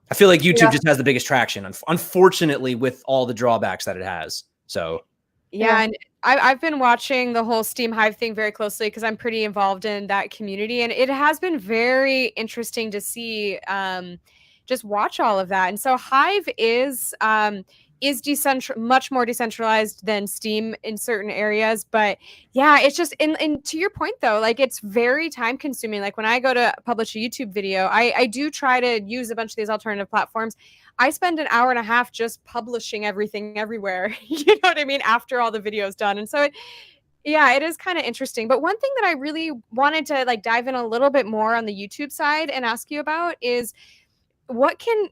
Speaker 8: I feel like YouTube just has the biggest traction, unfortunately, with all the drawbacks that it has. So
Speaker 2: yeah, and I've been watching the whole Steam Hive thing very closely because I'm pretty involved in that community, and it has been very interesting to see just watch all of that. And so Hive is much more decentralized than Steam in certain areas. But yeah, it's just, and to your point though, like it's very time consuming. Like when I go to publish a YouTube video, I do try to use a bunch of these alternative platforms. I spend an hour and a half just publishing everything everywhere. You know what I mean? After all the videos done. And so it is kind of interesting. But one thing that I really wanted to like dive in a little bit more on the YouTube side and ask you about is, what can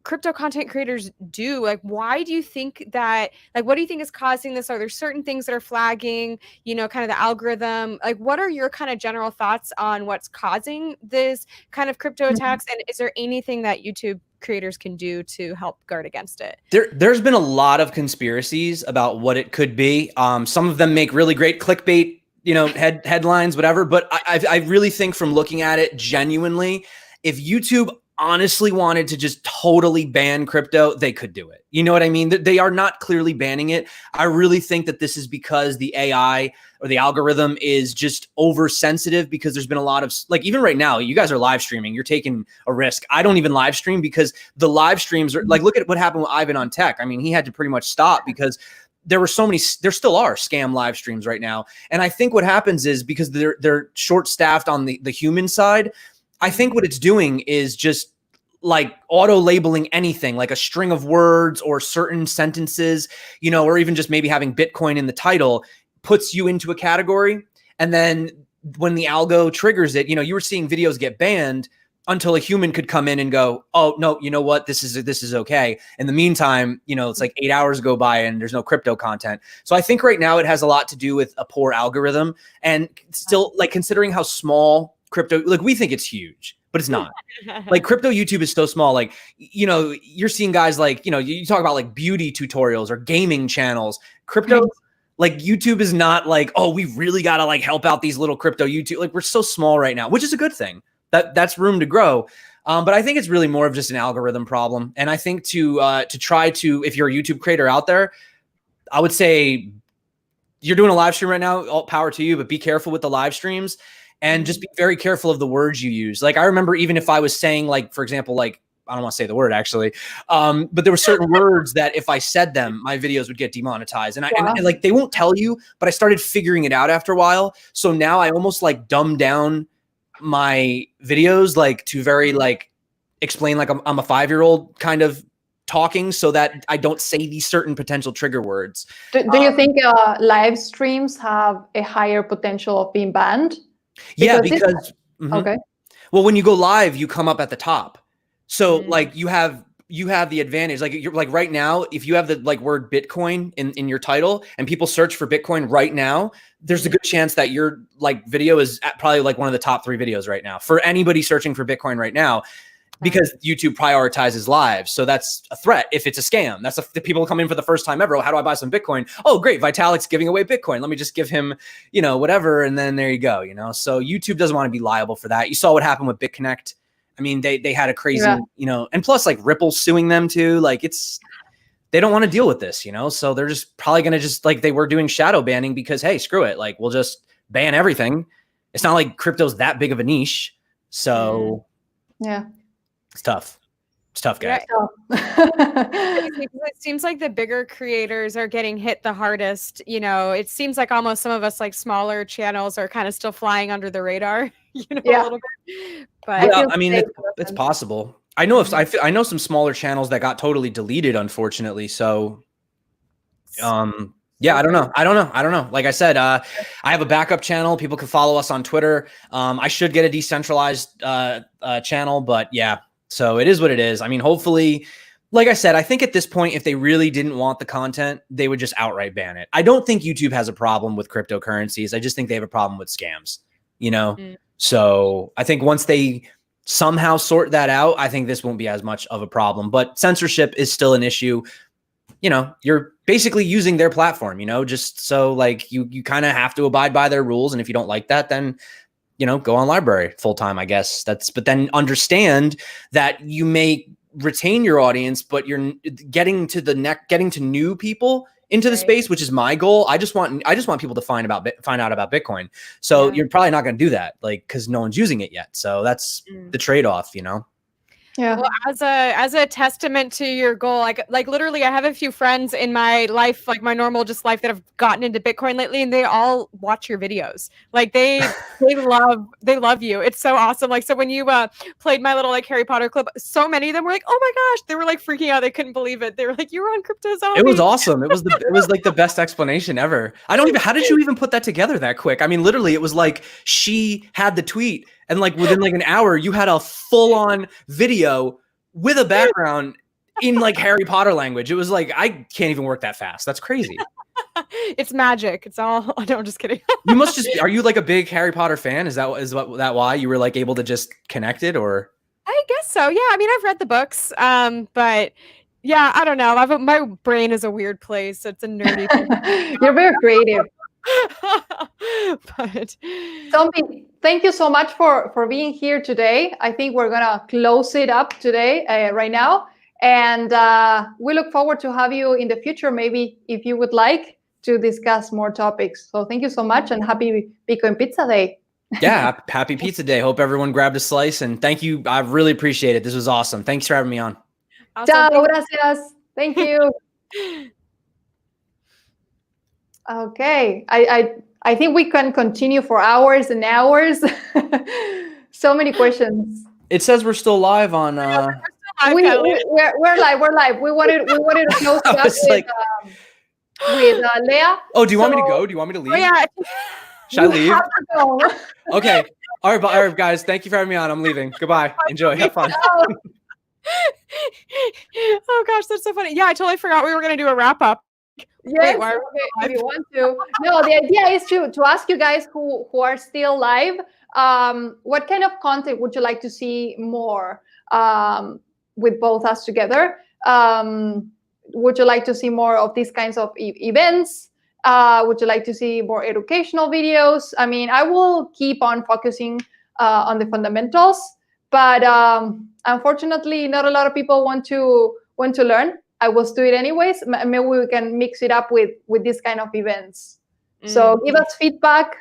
Speaker 2: crypto content creators do? Like, why do you think that, like, what do you think is causing this? Are there certain things that are flagging, you know, kind of the algorithm? Like, what are your kind of general thoughts on what's causing this kind of crypto attacks? And is there anything that YouTube creators can do to help guard against it?
Speaker 8: There's been a lot of conspiracies about what it could be. Some of them make really great clickbait, you know, headlines, whatever. But I really think from looking at it genuinely, if YouTube honestly wanted to just totally ban crypto, they could do it. You know what I mean? They are not clearly banning it. I really think that this is because the AI or the algorithm is just oversensitive, because there's been a lot of, like, even right now, you guys are live streaming, you're taking a risk. I don't even live stream because the live streams are like, look at what happened with Ivan on Tech. I mean, he had to pretty much stop because there were so many, there still are scam live streams right now. And I think what happens is because they're short staffed on the human side, I think what it's doing is just like auto labeling anything, like a string of words or certain sentences, you know, or even just maybe having Bitcoin in the title puts you into a category. And then when the algo triggers it, you know, you were seeing videos get banned until a human could come in and go, oh no, you know what? This is okay. In the meantime, you know, it's like 8 hours go by and there's no crypto content. So I think right now it has a lot to do with a poor algorithm, and still, like, considering how small crypto, like, we think it's huge, but it's not. Like, crypto YouTube is so small. Like, you know, you're seeing guys like, you know, you talk about like beauty tutorials or gaming channels. Crypto, like, YouTube is not like, oh, we really got to like help out these little crypto YouTube. Like, we're so small right now, which is a good thing. That's room to grow. But I think it's really more of just an algorithm problem. And I think to try to, if you're a YouTube creator out there, I would say you're doing a live stream right now, all power to you, but be careful with the live streams. And just be very careful of the words you use. Like, I remember even if I was saying, like, for example, like, I don't want to say the word actually, but there were certain words that if I said them, my videos would get demonetized. And and like, they won't tell you, but I started figuring it out after a while. So now I almost like dumb down my videos, like, to very like explain like I'm a 5-year-old kind of talking so that I don't say these certain potential trigger words.
Speaker 1: Do you think live streams have a higher potential of being banned?
Speaker 8: Yeah, because
Speaker 1: okay.
Speaker 8: Well, when you go live, you come up at the top. So like you have the advantage. Like you're like right now, if you have the like word Bitcoin in your title and people search for Bitcoin right now, there's a good chance that your like video is probably like one of the top 3 videos right now for anybody searching for Bitcoin right now, because YouTube prioritizes live. So that's a threat if it's a scam. That's the people come in for the first time ever. Oh, how do I buy some Bitcoin? Oh, great. Vitalik's giving away Bitcoin. Let me just give him, you know, whatever. And then there you go, you know? So YouTube doesn't want to be liable for that. You saw what happened with BitConnect. I mean, they had a crazy, you know, and plus like Ripple's suing them too. Like they don't want to deal with this, you know? So they're just probably going to just like they were doing shadow banning because, hey, screw it. Like we'll just ban everything. It's not like crypto's that big of a niche. So
Speaker 1: yeah.
Speaker 8: It's tough. It's tough, guys.
Speaker 2: It seems like the bigger creators are getting hit the hardest. You know, it seems like almost some of us like smaller channels are kind of still flying under the radar, you know, a little bit. But
Speaker 8: yeah, I mean, it's possible. I know I know some smaller channels that got totally deleted, unfortunately. So, yeah, I don't know. Like I said, I have a backup channel. People can follow us on Twitter. I should get a decentralized channel, but yeah. So it is what it is. I mean, hopefully, like I said, I think at this point, if they really didn't want the content, they would just outright ban it. I don't think YouTube has a problem with cryptocurrencies. I just think they have a problem with scams, you know? So I think once they somehow sort that out, I think this won't be as much of a problem. But censorship is still an issue. You know, you're basically using their platform, you know, just so like you kind of have to abide by their rules. And if you don't like that, then you know, go on library full time, I guess. But then understand that you may retain your audience, but you're getting to new people into the space, which is my goal. I just want people to find out about Bitcoin. So you're probably not going to do that, like, because no one's using it yet. So that's the trade-off, you know.
Speaker 2: Yeah. Well, as a testament to your goal, like literally, I have a few friends in my life, like my normal just life, that have gotten into Bitcoin lately, and they all watch your videos. Like they love you. It's so awesome. Like so when you played my little like Harry Potter clip, so many of them were like, "Oh my gosh!" They were like freaking out. They couldn't believe it. They were like, "You were on Crypto Zombie."
Speaker 8: It was awesome. It was like the best explanation ever. How did you even put that together that quick? I mean, literally, it was like she had the tweet. And like within like an hour, you had a full-on video with a background in like Harry Potter language. It was like, I can't even work that fast. That's crazy.
Speaker 2: It's magic. It's all. No, I'm just kidding.
Speaker 8: You must just. Are you like a big Harry Potter fan? Is that why you were like able to just connect it, or?
Speaker 2: I guess so. Yeah. I mean, I've read the books, but yeah, I don't know. My brain is a weird place. So it's a nerdy.
Speaker 1: You're very creative.
Speaker 2: But
Speaker 1: Zombie, thank you so much for being here today. I think we're gonna close it up today, right now, and we look forward to have you in the future. Maybe if you would like to discuss more topics. So thank you so much, and happy Bitcoin Pizza Day.
Speaker 8: Yeah, happy Pizza Day. Hope everyone grabbed a slice, and thank you. I really appreciate it. This was awesome. Thanks for having me on.
Speaker 2: Awesome.
Speaker 1: Ciao, gracias. Thank you. Okay, I think we can continue for hours and hours. So many questions.
Speaker 8: It says we're still live on.
Speaker 1: We're live. We're live. We wanted to close up with Leah.
Speaker 8: Oh, do you want me to go? Do you want me to leave?
Speaker 2: Oh, yeah.
Speaker 8: Should I leave?
Speaker 1: Have to go.
Speaker 8: Okay. All right, guys. Thank you for having me on. I'm leaving. Goodbye. Enjoy. Have fun.
Speaker 2: Oh gosh, that's so funny. Yeah, I totally forgot we were gonna do a wrap up.
Speaker 1: Yes, if you want to. No, the idea is to ask you guys who are still live, what kind of content would you like to see more with both us together? Would you like to see more of these kinds of events? Would you like to see more educational videos? I mean, I will keep on focusing on the fundamentals, but unfortunately, not a lot of people want to learn. I will do it anyways. Maybe we can mix it up with this kind of events. So give us feedback.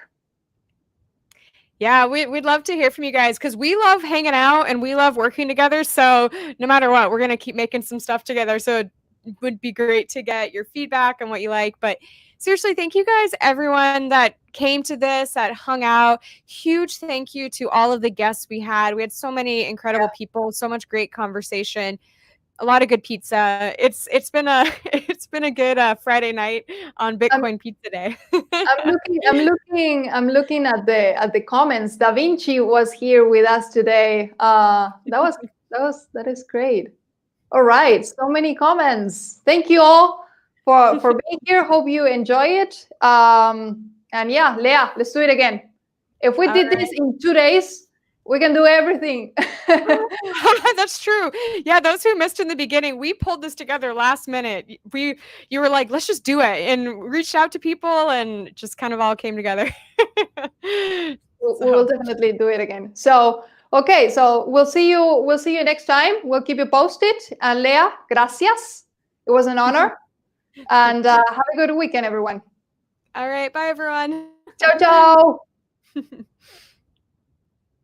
Speaker 2: Yeah, we'd love to hear from you guys because we love hanging out and we love working together. So no matter what, we're going to keep making some stuff together. So it would be great to get your feedback on what you like. But seriously, thank you guys, everyone that came to this, that hung out. Huge thank you to all of the guests we had. We had so many incredible people, so much great conversation. a lot of good pizza. It's been a it's been a good Friday night on Bitcoin Pizza Day.
Speaker 1: I'm looking at the comments. Da Vinci was here with us today. That is great. All right, so many comments. Thank you all for being here. Hope you enjoy it. And yeah, Leah, let's do it again. If we did this in 2 days, we can do everything.
Speaker 2: That's true. Yeah, those who missed in the beginning, we pulled this together last minute. You were like, let's just do it, and reached out to people, and just kind of all came together.
Speaker 1: We'll definitely do it again. So okay, so we'll see you next time. We'll keep you posted. And Leah, gracias. It was an honor. And have a good weekend, everyone.
Speaker 2: All right, bye everyone.
Speaker 1: Ciao, ciao.